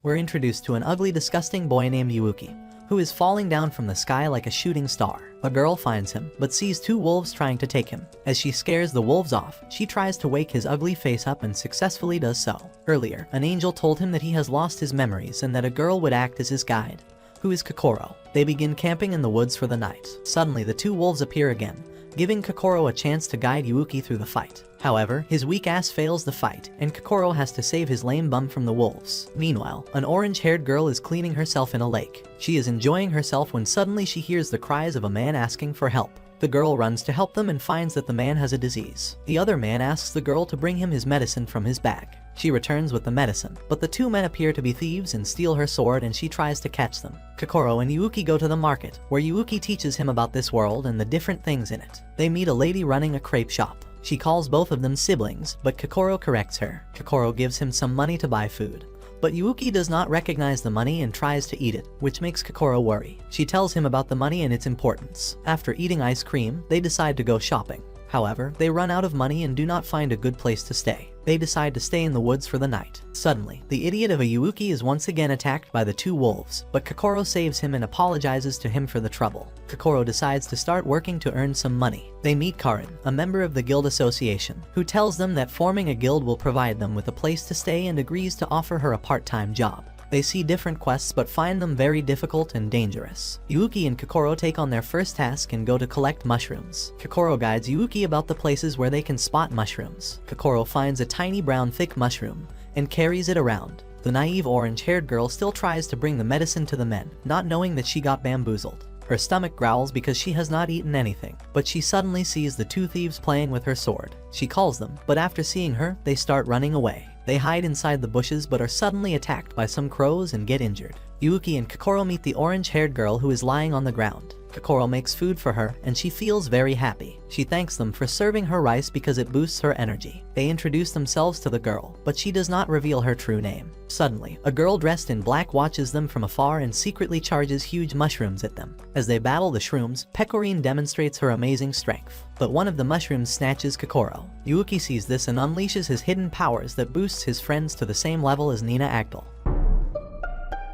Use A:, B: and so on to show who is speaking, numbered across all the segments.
A: we're introduced to an ugly, disgusting boy named Yuuki, who is falling down from the sky like a shooting star. A girl finds him, but sees two wolves trying to take him. As she scares the wolves off, she tries to wake his ugly face up and successfully does so. Earlier, an angel told him that he has lost his memories and that a girl would act as his guide, who is Kokoro. They begin camping in the woods for the night. Suddenly, the two wolves appear again, giving Kokoro a chance to guide Yuuki through the fight. However, his weak ass fails the fight, and Kokoro has to save his lame bum from the wolves. Meanwhile, an orange-haired girl is cleaning herself in a lake. She is enjoying herself when suddenly she hears the cries of a man asking for help. The girl runs to help them and finds that the man has a disease. The other man asks the girl to bring him his medicine from his bag. She returns with the medicine, but the two men appear to be thieves and steal her sword, and she tries to catch them. Kokoro and Yuuki go to the market, where Yuuki teaches him about this world and the different things in it. They meet a lady running a crepe shop. She calls both of them siblings, but Kokoro corrects her. Kokoro gives him some money to buy food, but Yuuki does not recognize the money and tries to eat it, which makes Kokoro worry. She tells him about the money and its importance. After eating ice cream, they decide to go shopping. However, they run out of money and do not find a good place to stay. They decide to stay in the woods for the night. Suddenly, the idiot of a Yuuki is once again attacked by the two wolves, but Kokoro saves him and apologizes to him for the trouble. Kokoro decides to start working to earn some money. They meet Karin, a member of the guild association, who tells them that forming a guild will provide them with a place to stay and agrees to offer her a part-time job. They see different quests but find them very difficult and dangerous. Yuuki and Kokoro take on their first task and go to collect mushrooms. Kokoro guides Yuuki about the places where they can spot mushrooms. Kokoro finds a tiny brown thick mushroom and carries it around. The naive orange-haired girl still tries to bring the medicine to the men, not knowing that she got bamboozled. Her stomach growls because she has not eaten anything, but she suddenly sees the two thieves playing with her sword. She calls them, but after seeing her, they start running away. They hide inside the bushes but are suddenly attacked by some crows and get injured. Yuuki and Kokoro meet the orange-haired girl who is lying on the ground. Kokoro makes food for her and she feels very happy. She thanks them for serving her rice because it boosts her energy. They introduce themselves to the girl, but she does not reveal her true name. Suddenly, a girl dressed in black watches them from afar and secretly charges huge mushrooms at them. As they battle the shrooms, Pecorine demonstrates her amazing strength, but one of the mushrooms snatches Kokoro. Yuuki sees this and unleashes his hidden powers that boosts his friends to the same level as Nina Agdal.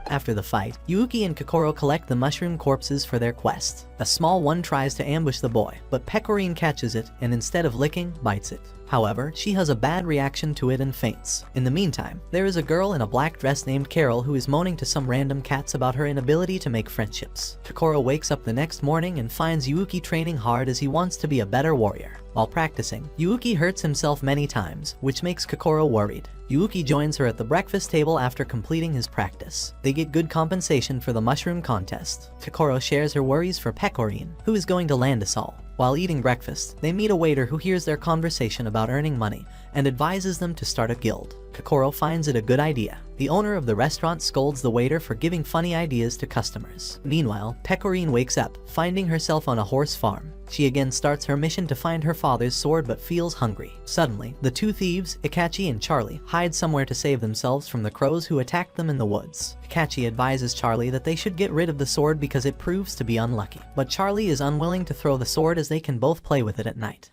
A: After the fight, Yuuki and Kokoro collect the mushroom corpses for their quest. A small one tries to ambush the boy, but Pecorine catches it and instead of licking, bites it. However, she has a bad reaction to it and faints. In the meantime, there is a girl in a black dress named Carol who is moaning to some random cats about her inability to make friendships. Kokoro wakes up the next morning and finds Yuuki training hard as he wants to be a better warrior. While practicing, Yuuki hurts himself many times, which makes Kokoro worried. Yuuki joins her at the breakfast table after completing his practice. They get good compensation for the mushroom contest. Kokoro shares her worries for Pecorine, who is going to land us all. While eating breakfast, they meet a waiter who hears their conversation about earning money and advises them to start a guild. Kokoro finds it a good idea. The owner of the restaurant scolds the waiter for giving funny ideas to customers. Meanwhile, Pecorine wakes up, finding herself on a horse farm. She again starts her mission to find her father's sword but feels hungry. Suddenly, the two thieves, Ikachi and Charlie, hide somewhere to save themselves from the crows who attacked them in the woods. Ikachi advises Charlie that they should get rid of the sword because it proves to be unlucky, but Charlie is unwilling to throw the sword as they can both play with it at night.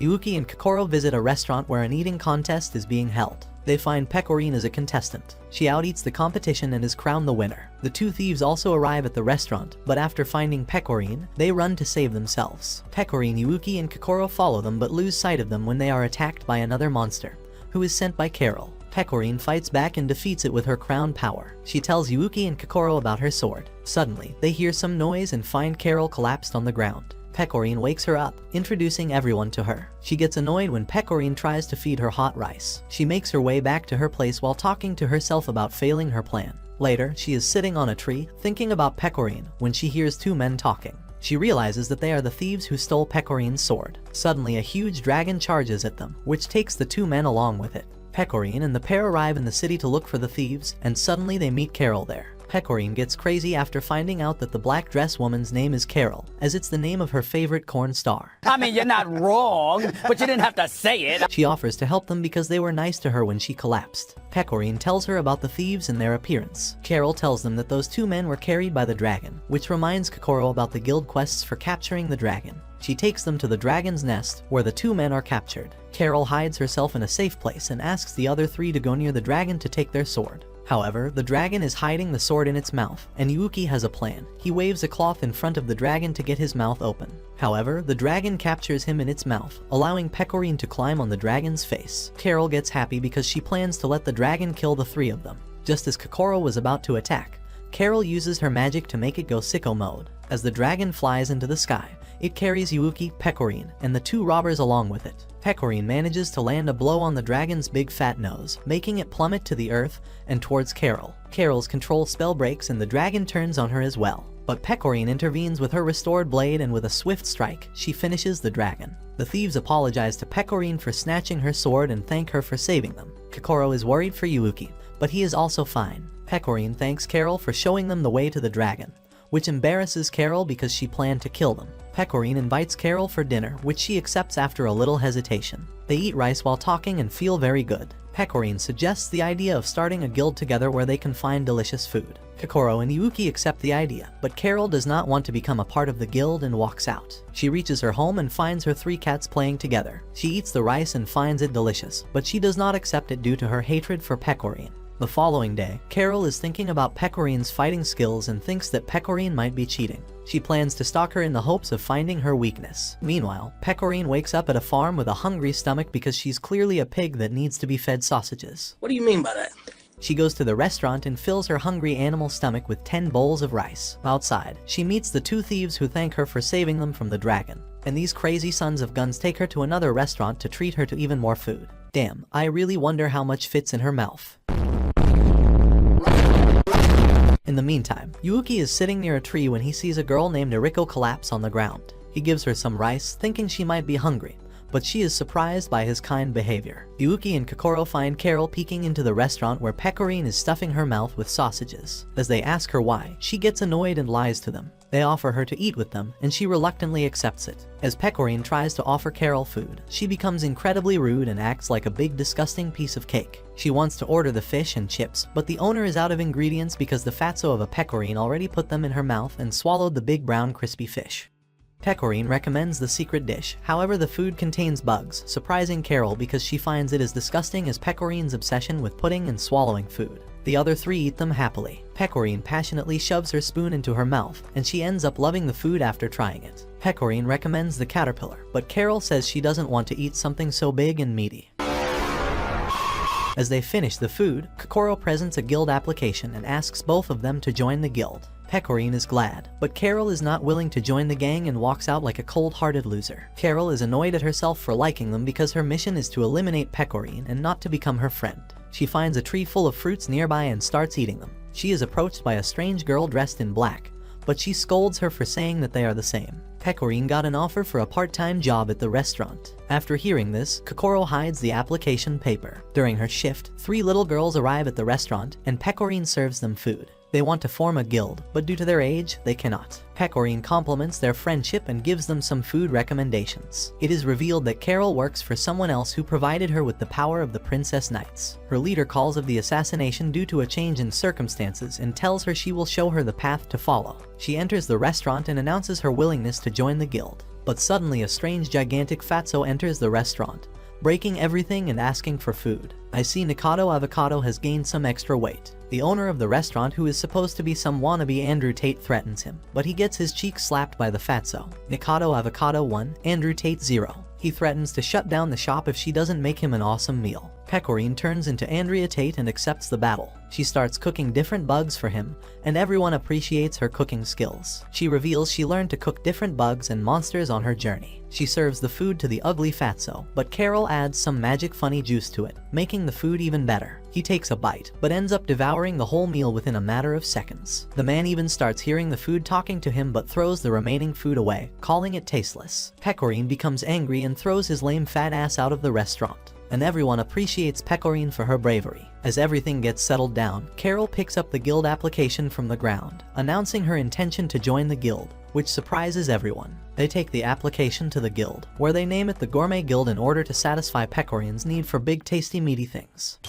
A: Yuuki and Kokoro visit a restaurant where an eating contest is being held. They find Pecorine as a contestant. She out-eats the competition and is crowned the winner. The two thieves also arrive at the restaurant, but after finding Pecorine, they run to save themselves. Pecorine, Yuuki, and Kokoro follow them but lose sight of them when they are attacked by another monster, who is sent by Carol. Pecorine fights back and defeats it with her crown power. She tells Yuuki and Kokoro about her sword. Suddenly, they hear some noise and find Carol collapsed on the ground. Pecorine wakes her up, introducing everyone to her. She gets annoyed when Pecorine tries to feed her hot rice. She makes her way back to her place while talking to herself about failing her plan. Later, she is sitting on a tree, thinking about Pecorine, when she hears two men talking. She realizes that they are the thieves who stole Pecorine's sword. Suddenly, a huge dragon charges at them, which takes the two men along with it. Pecorine and the pair arrive in the city to look for the thieves, and suddenly they meet Carol there. Pecorine gets crazy after finding out that the black dress woman's name is Carol, as it's the name of her favorite corn star.
B: I mean, you're not wrong, but you didn't have to say it.
A: She offers to help them because they were nice to her when she collapsed. Pecorine tells her about the thieves and their appearance. Carol tells them that those two men were carried by the dragon, which reminds Kokoro about the guild quests for capturing the dragon. She takes them to the dragon's nest, where the two men are captured. Carol hides herself in a safe place and asks the other three to go near the dragon to take their sword. However, the dragon is hiding the sword in its mouth, and Yuuki has a plan. He waves a cloth in front of the dragon to get his mouth open. However, the dragon captures him in its mouth, allowing Pecorine to climb on the dragon's face. Carol gets happy because she plans to let the dragon kill the three of them. Just as Kokoro was about to attack, Carol uses her magic to make it go sicko mode. As the dragon flies into the sky, it carries Yuuki, Pecorine, and the two robbers along with it. Pecorine manages to land a blow on the dragon's big fat nose, making it plummet to the earth and towards Carol. Carol's control spell breaks and the dragon turns on her as well. But Pecorine intervenes with her restored blade, and with a swift strike, she finishes the dragon. The thieves apologize to Pecorine for snatching her sword and thank her for saving them. Kokoro is worried for Yuuki, but he is also fine. Pecorine thanks Carol for showing them the way to the dragon, which embarrasses Carol because she planned to kill them. Pecorine invites Carol for dinner, which she accepts after a little hesitation. They eat rice while talking and feel very good. Pecorine suggests the idea of starting a guild together where they can find delicious food. Kokoro and Yuuki accept the idea, but Carol does not want to become a part of the guild and walks out. She reaches her home and finds her three cats playing together. She eats the rice and finds it delicious, but she does not accept it due to her hatred for Pecorine. The following day, Carol is thinking about Pecorine's fighting skills and thinks that Pecorine might be cheating. She plans to stalk her in the hopes of finding her weakness. Meanwhile, Pecorine wakes up at a farm with a hungry stomach because she's clearly a pig that needs to be fed sausages.
C: What do you mean by that?
A: She goes to the restaurant and fills her hungry animal stomach with 10 bowls of rice. Outside, she meets the two thieves who thank her for saving them from the dragon. And these crazy sons of guns take her to another restaurant to treat her to even more food. Damn, I really wonder how much fits in her mouth. In the meantime, Yuuki is sitting near a tree when he sees a girl named Eriko collapse on the ground. He gives her some rice, thinking she might be hungry, but she is surprised by his kind behavior. Yuuki and Kokoro find Carol peeking into the restaurant where Pecorine is stuffing her mouth with sausages. As they ask her why, she gets annoyed and lies to them. They offer her to eat with them, and she reluctantly accepts it. As Pecorine tries to offer Carol food, she becomes incredibly rude and acts like a big disgusting piece of cake. She wants to order the fish and chips, but the owner is out of ingredients because the fatso of a Pecorine already put them in her mouth and swallowed the big brown crispy fish. Pecorine recommends the secret dish, however the food contains bugs, surprising Carol because she finds it as disgusting as Pecorine's obsession with putting and swallowing food. The other three eat them happily. Pecorine passionately shoves her spoon into her mouth, and she ends up loving the food after trying it. Pecorine recommends the caterpillar, but Carol says she doesn't want to eat something so big and meaty. As they finish the food, Kokoro presents a guild application and asks both of them to join the guild. Pecorine is glad, but Carol is not willing to join the gang and walks out like a cold-hearted loser. Carol is annoyed at herself for liking them because her mission is to eliminate Pecorine and not to become her friend. She finds a tree full of fruits nearby and starts eating them. She is approached by a strange girl dressed in black, but she scolds her for saying that they are the same. Pecorine got an offer for a part-time job at the restaurant. After hearing this, Kokoro hides the application paper. During her shift, 3 little girls arrive at the restaurant, and Pecorine serves them food. They want to form a guild, but due to their age, they cannot. Pecorine compliments their friendship and gives them some food recommendations. It is revealed that Carol works for someone else who provided her with the power of the Princess Knights. Her leader calls of the assassination due to a change in circumstances and tells her she will show her the path to follow. She enters the restaurant and announces her willingness to join the guild. But suddenly a strange gigantic fatso enters the restaurant, breaking everything and asking for food. I see Nikado Avocado has gained some extra weight. The owner of the restaurant, who is supposed to be some wannabe Andrew Tate, threatens him, but he gets his cheek slapped by the fatso. Nikado Avocado 1, Andrew Tate 0. He threatens to shut down the shop if she doesn't make him an awesome meal. Pecorine turns into Andrea Tate and accepts the battle. She starts cooking different bugs for him, and everyone appreciates her cooking skills. She reveals she learned to cook different bugs and monsters on her journey. She serves the food to the ugly fatso, but Carol adds some magic funny juice to it, making the food even better. He takes a bite, but ends up devouring the whole meal within a matter of seconds. The man even starts hearing the food talking to him but throws the remaining food away, calling it tasteless. Pecorine becomes angry and throws his lame fat ass out of the restaurant. And everyone appreciates Pecorine for her bravery. As everything gets settled down, Carol picks up the guild application from the ground, announcing her intention to join the guild, which surprises everyone. They take the application to the guild, where they name it the Gourmet Guild in order to satisfy Pecorine's need for big tasty meaty things.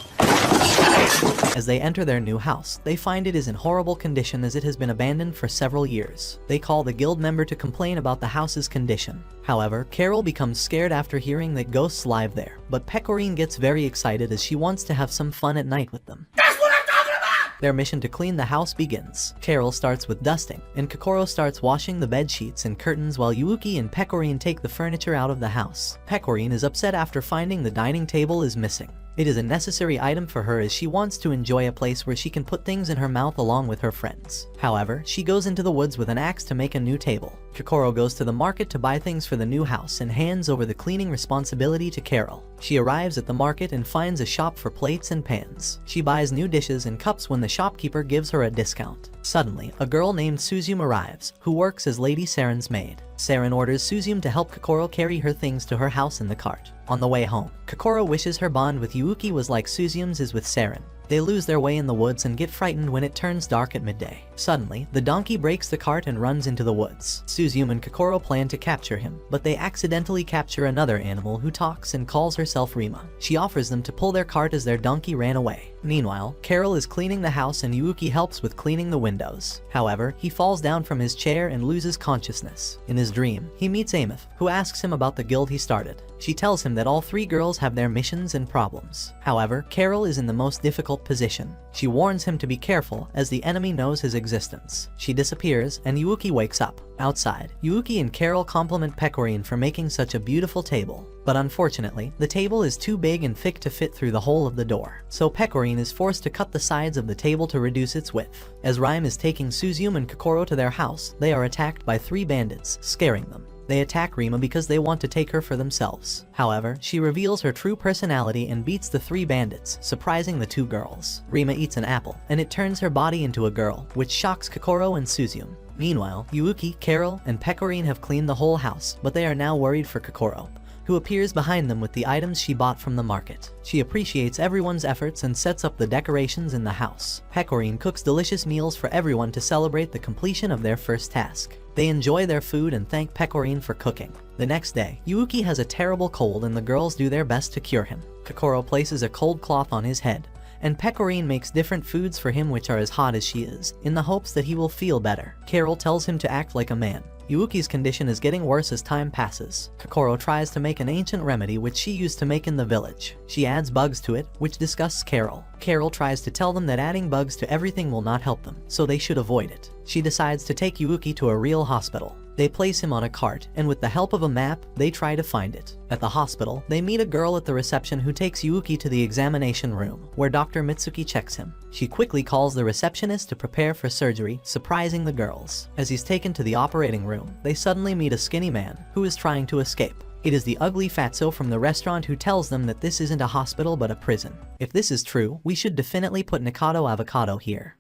A: As they enter their new house, they find it is in horrible condition as it has been abandoned for several years. They call the guild member to complain about the house's condition. However, Carol becomes scared after hearing that ghosts live there, but Pecorine gets very excited as she wants to have some fun at night with them.
C: That's what I'm talking about!
A: Their mission to clean the house begins. Carol starts with dusting, and Kokoro starts washing the bed sheets and curtains while Yuuki and Pecorin take the furniture out of the house. Pecorin is upset after finding the dining table is missing. It is a necessary item for her as she wants to enjoy a place where she can put things in her mouth along with her friends. However, she goes into the woods with an axe to make a new table. Kokoro goes to the market to buy things for the new house and hands over the cleaning responsibility to Carol. She arrives at the market and finds a shop for plates and pans. She buys new dishes and cups when the shopkeeper gives her a discount. Suddenly, a girl named Suzyum arrives, who works as Lady Saren's maid. Saren orders Suzyum to help Kokoro carry her things to her house in the cart. On the way home, Kokoro wishes her bond with Yuuki was like Suzyum's is with Saren. They lose their way in the woods and get frightened when it turns dark at midday. Suddenly, the donkey breaks the cart and runs into the woods. Suzyum and Kokoro plan to capture him, but they accidentally capture another animal who talks and calls herself Rima. She offers them to pull their cart as their donkey ran away. Meanwhile, Carol is cleaning the house and Yuuki helps with cleaning the windows. However, he falls down from his chair and loses consciousness. In his dream, he meets Amith, who asks him about the guild he started. She tells him that all three girls have their missions and problems. However, Carol is in the most difficult position. She warns him to be careful as the enemy knows his existence. She disappears and Yuuki wakes up. Outside, Yuuki and Carol compliment Pecorin for making such a beautiful table. But unfortunately, the table is too big and thick to fit through the hole of the door. So Pecorin is forced to cut the sides of the table to reduce its width. As Rime is taking Suzyum and Kokoro to their house, they are attacked by 3 bandits, scaring them. They attack Rima because they want to take her for themselves. However, she reveals her true personality and beats the 3 bandits, surprising the 2 girls. Rima eats an apple, and it turns her body into a girl, which shocks Kokoro and Suzyum. Meanwhile, Yuuki, Carol, and Pecorin have cleaned the whole house, but they are now worried for Kokoro, who appears behind them with the items she bought from the market. She appreciates everyone's efforts and sets up the decorations in the house. Pecorin cooks delicious meals for everyone to celebrate the completion of their first task. They enjoy their food and thank Pecorin for cooking. The next day, Yuuki has a terrible cold and the girls do their best to cure him. Kokoro places a cold cloth on his head, and Pecorin makes different foods for him which are as hot as she is, in the hopes that he will feel better. Carol tells him to act like a man. Yuuki's condition is getting worse as time passes. Kokoro tries to make an ancient remedy which she used to make in the village. She adds bugs to it, which disgusts Carol. Carol tries to tell them that adding bugs to everything will not help them, so they should avoid it. She decides to take Yuuki to a real hospital. They place him on a cart, and with the help of a map, they try to find it. At the hospital, they meet a girl at the reception who takes Yuuki to the examination room, where Dr. Mitsuki checks him. She quickly calls the receptionist to prepare for surgery, surprising the girls. As he's taken to the operating room, they suddenly meet a skinny man, who is trying to escape. It is the ugly fatso from the restaurant who tells them that this isn't a hospital but a prison. If this is true, we should definitely put Nikado Avocado here.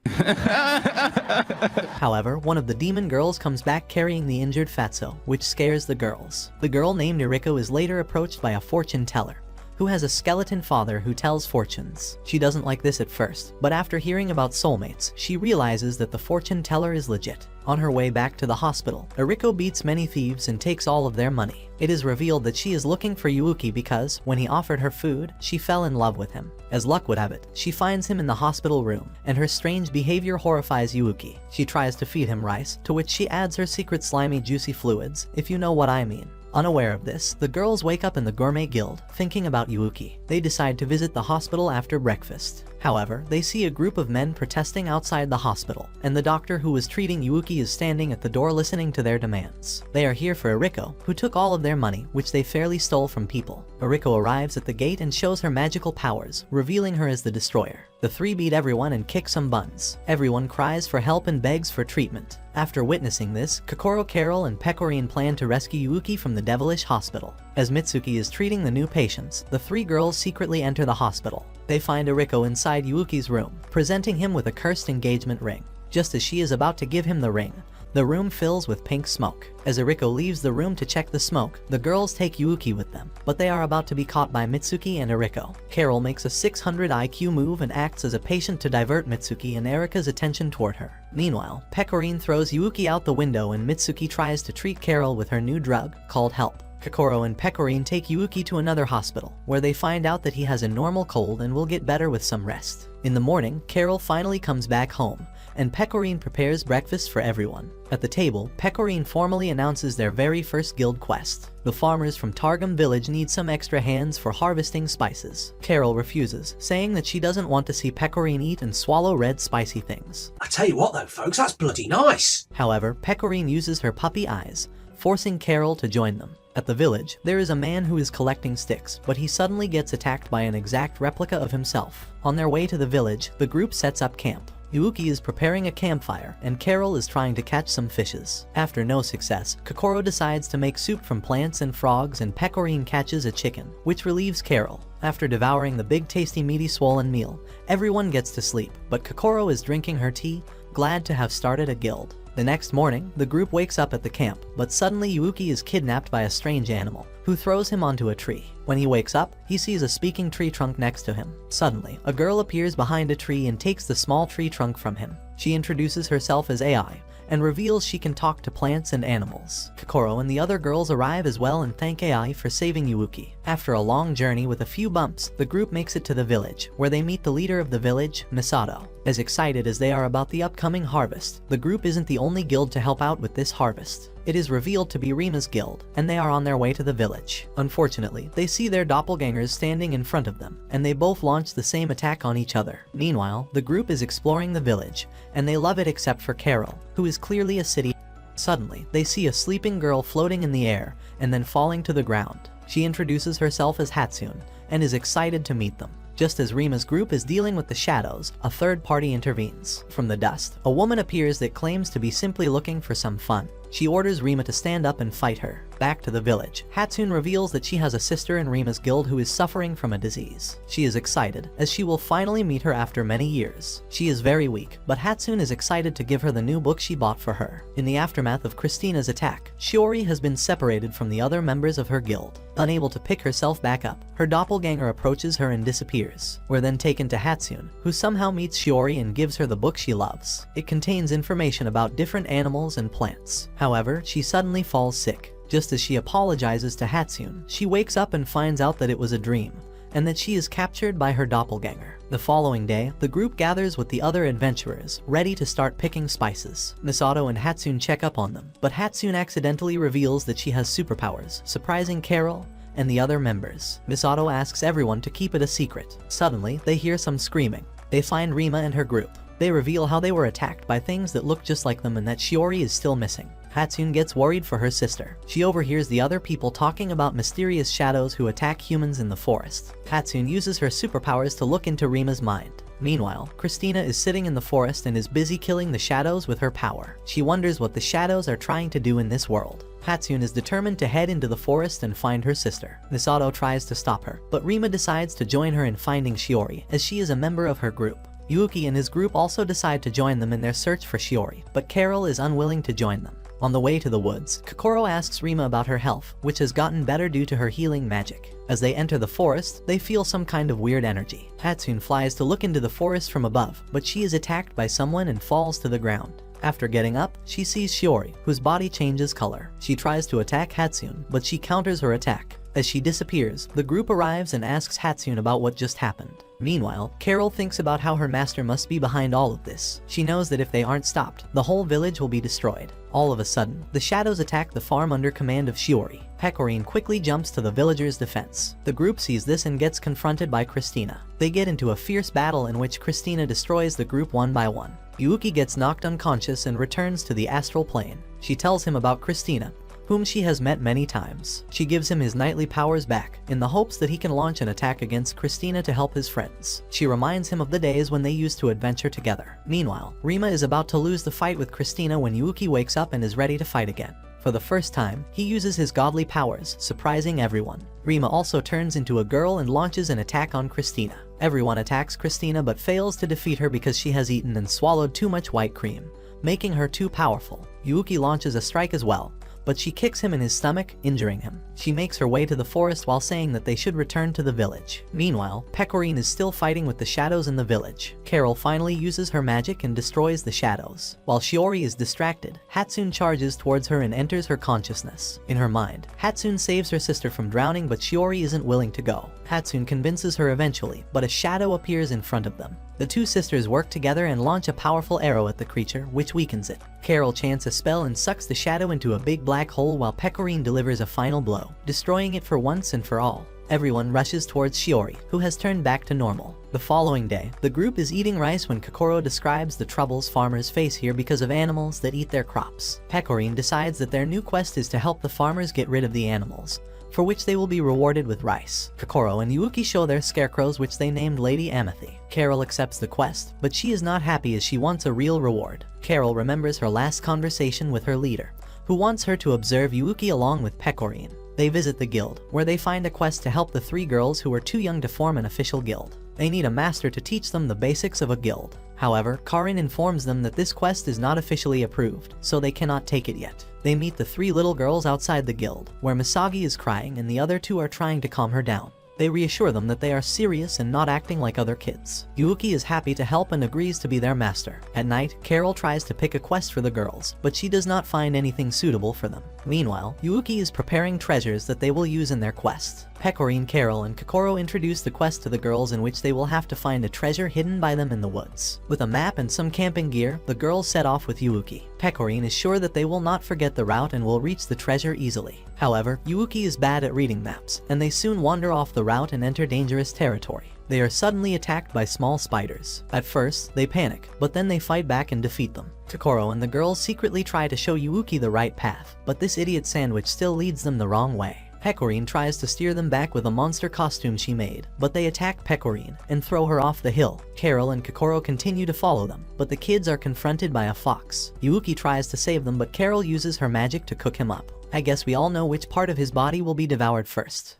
A: However, one of the demon girls comes back carrying the injured fatso, which scares the girls. The girl named Eriko is later approached by a fortune teller, who has a skeleton father who tells fortunes. She doesn't like this at first, but after hearing about soulmates, she realizes that the fortune teller is legit. On her way back to the hospital, Eriko beats many thieves and takes all of their money. It is revealed that she is looking for Yuuki because, when he offered her food, she fell in love with him. As luck would have it, she finds him in the hospital room, and her strange behavior horrifies Yuuki. She tries to feed him rice, to which she adds her secret slimy juicy fluids, if you know what I mean. Unaware of this, the girls wake up in the Gourmet Guild, thinking about Yuuki. They decide to visit the hospital after breakfast. However, they see a group of men protesting outside the hospital, and the doctor who was treating Yuuki is standing at the door listening to their demands. They are here for Eriko, who took all of their money, which they fairly stole from people. Eriko arrives at the gate and shows her magical powers, revealing her as the Destroyer. The 3 beat everyone and kick some buns. Everyone cries for help and begs for treatment. After witnessing this, Kokoro, Carol, and Pecorin plan to rescue Yuuki from the devilish hospital. As Mitsuki is treating the new patients, the 3 girls secretly enter the hospital. They find Eriko inside Yuuki's room, presenting him with a cursed engagement ring. Just as she is about to give him the ring, the room fills with pink smoke. As Eriko leaves the room to check the smoke, the girls take Yuuki with them, but they are about to be caught by Mitsuki and Eriko. Carol makes a 600 IQ move and acts as a patient to divert Mitsuki and Erika's attention toward her. Meanwhile, Pecorin throws Yuuki out the window and Mitsuki tries to treat Carol with her new drug, called Help. Kokoro and Pecorine take Yuuki to another hospital, where they find out that he has a normal cold and will get better with some rest. In the morning, Carol finally comes back home, and Pecorine prepares breakfast for everyone. At the table, Pecorine formally announces their very first guild quest. The farmers from Targum village need some extra hands for harvesting spices. Carol refuses, saying that she doesn't want to see Pecorine eat and swallow red spicy things.
C: I tell you what though, folks, that's bloody nice.
A: However, Pecorine uses her puppy eyes, forcing Carol to join them. At the village, there is a man who is collecting sticks, but he suddenly gets attacked by an exact replica of himself. On their way to the village, the group sets up camp. Yuuki is preparing a campfire, and Carol is trying to catch some fishes. After no success, Kokoro decides to make soup from plants and frogs, and Pecorine catches a chicken, which relieves Carol. After devouring the big tasty meaty swollen meal, everyone gets to sleep, but Kokoro is drinking her tea, glad to have started a guild. The next morning, the group wakes up at the camp, but suddenly Yuuki is kidnapped by a strange animal, who throws him onto a tree. When he wakes up, he sees a speaking tree trunk next to him. Suddenly, a girl appears behind a tree and takes the small tree trunk from him. She introduces herself as AI, and reveals she can talk to plants and animals. Kokoro and the other girls arrive as well and thank AI for saving Yuuki. After a long journey with a few bumps, the group makes it to the village, where they meet the leader of the village, Misato. As excited as they are about the upcoming harvest, the group isn't the only guild to help out with this harvest. It is revealed to be Rima's guild, and they are on their way to the village. Unfortunately, they see their doppelgangers standing in front of them, and they both launch the same attack on each other. Meanwhile, the group is exploring the village, and they love it except for Carol, who is clearly a city. Suddenly, they see a sleeping girl floating in the air, and then falling to the ground. She introduces herself as Hatsune, and is excited to meet them. Just as Rima's group is dealing with the shadows, a third party intervenes. From the dust, a woman appears that claims to be simply looking for some fun. She orders Rima to stand up and fight her. Back to the village, Hatsune reveals that she has a sister in Rima's guild who is suffering from a disease. She is excited, as she will finally meet her after many years. She is very weak, but Hatsune is excited to give her the new book she bought for her. In the aftermath of Christina's attack, Shiori has been separated from the other members of her guild. Unable to pick herself back up, her doppelganger approaches her and disappears. We're then taken to Hatsune, who somehow meets Shiori and gives her the book she loves. It contains information about different animals and plants. However, she suddenly falls sick. Just as she apologizes to Hatsune, she wakes up and finds out that it was a dream, and that she is captured by her doppelganger. The following day, the group gathers with the other adventurers, ready to start picking spices. Misato and Hatsune check up on them, but Hatsune accidentally reveals that she has superpowers, surprising Carol and the other members. Misato asks everyone to keep it a secret. Suddenly, they hear some screaming. They find Rima and her group. They reveal how they were attacked by things that look just like them and that Shiori is still missing. Hatsune gets worried for her sister. She overhears the other people talking about mysterious shadows who attack humans in the forest. Hatsune uses her superpowers to look into Rima's mind. Meanwhile, Christina is sitting in the forest and is busy killing the shadows with her power. She wonders what the shadows are trying to do in this world. Hatsune is determined to head into the forest and find her sister. Misato tries to stop her, but Rima decides to join her in finding Shiori, as she is a member of her group. Yuuki and his group also decide to join them in their search for Shiori, but Carol is unwilling to join them. On the way to the woods, Kokoro asks Rima about her health, which has gotten better due to her healing magic. As they enter the forest, they feel some kind of weird energy. Hatsune flies to look into the forest from above, but she is attacked by someone and falls to the ground. After getting up, she sees Shiori, whose body changes color. She tries to attack Hatsune, but she counters her attack. As she disappears, the group arrives and asks Hatsune about what just happened. Meanwhile, Carol thinks about how her master must be behind all of this. She knows that if they aren't stopped, the whole village will be destroyed. All of a sudden, the shadows attack the farm under command of Shiori. Pecorine quickly jumps to the villagers' defense. The group sees this and gets confronted by Christina. They get into a fierce battle in which Christina destroys the group one by one. Yuuki gets knocked unconscious and returns to the astral plane. She tells him about Christina, whom she has met many times. She gives him his knightly powers back, in the hopes that he can launch an attack against Christina to help his friends. She reminds him of the days when they used to adventure together. Meanwhile, Rima is about to lose the fight with Christina when Yuuki wakes up and is ready to fight again. For the first time, he uses his godly powers, surprising everyone. Rima also turns into a girl and launches an attack on Christina. Everyone attacks Christina but fails to defeat her because she has eaten and swallowed too much white cream, making her too powerful. Yuuki launches a strike as well, but she kicks him in his stomach, injuring him. She makes her way to the forest while saying that they should return to the village. Meanwhile, Pecorine is still fighting with the shadows in the village. Carol finally uses her magic and destroys the shadows. While Shiori is distracted, Hatsune charges towards her and enters her consciousness. In her mind, Hatsune saves her sister from drowning, but Shiori isn't willing to go. Hatsune convinces her eventually, but a shadow appears in front of them. The two sisters work together and launch a powerful arrow at the creature, which weakens it. Carol chants a spell and sucks the shadow into a big black hole while Pecorine delivers a final blow, destroying it for once and for all. Everyone rushes towards Shiori, who has turned back to normal. The following day, the group is eating rice when Kokoro describes the troubles farmers face here because of animals that eat their crops. Pecorine decides that their new quest is to help the farmers get rid of the animals, for which they will be rewarded with rice. Kokoro and Yuuki show their scarecrows, which they named Lady Amethy. Carol accepts the quest, but she is not happy as she wants a real reward. Carol remembers her last conversation with her leader, who wants her to observe Yuuki along with Pecorine. They visit the guild, where they find a quest to help the 3 girls who are too young to form an official guild. They need a master to teach them the basics of a guild. However, Karin informs them that this quest is not officially approved, so they cannot take it yet. They meet the 3 little girls outside the guild, where Misagi is crying and the other 2 are trying to calm her down. They reassure them that they are serious and not acting like other kids. Yuuki is happy to help and agrees to be their master. At night, Carol tries to pick a quest for the girls, but she does not find anything suitable for them. Meanwhile, Yuuki is preparing treasures that they will use in their quest. Pecorine, Carol, and Kokoro introduce the quest to the girls, in which they will have to find a treasure hidden by them in the woods. With a map and some camping gear, the girls set off with Yuuki. Pecorine is sure that they will not forget the route and will reach the treasure easily. However, Yuuki is bad at reading maps, and they soon wander off the route and enter dangerous territory. They are suddenly attacked by small spiders. At first, they panic, but then they fight back and defeat them. Kokoro and the girls secretly try to show Yuuki the right path, but this idiot sandwich still leads them the wrong way. Pecorine tries to steer them back with a monster costume she made, but they attack Pecorine and throw her off the hill. Carol and Kokoro continue to follow them, but the kids are confronted by a fox. Yuuki tries to save them, but Carol uses her magic to cook him up. I guess we all know which part of his body will be devoured first.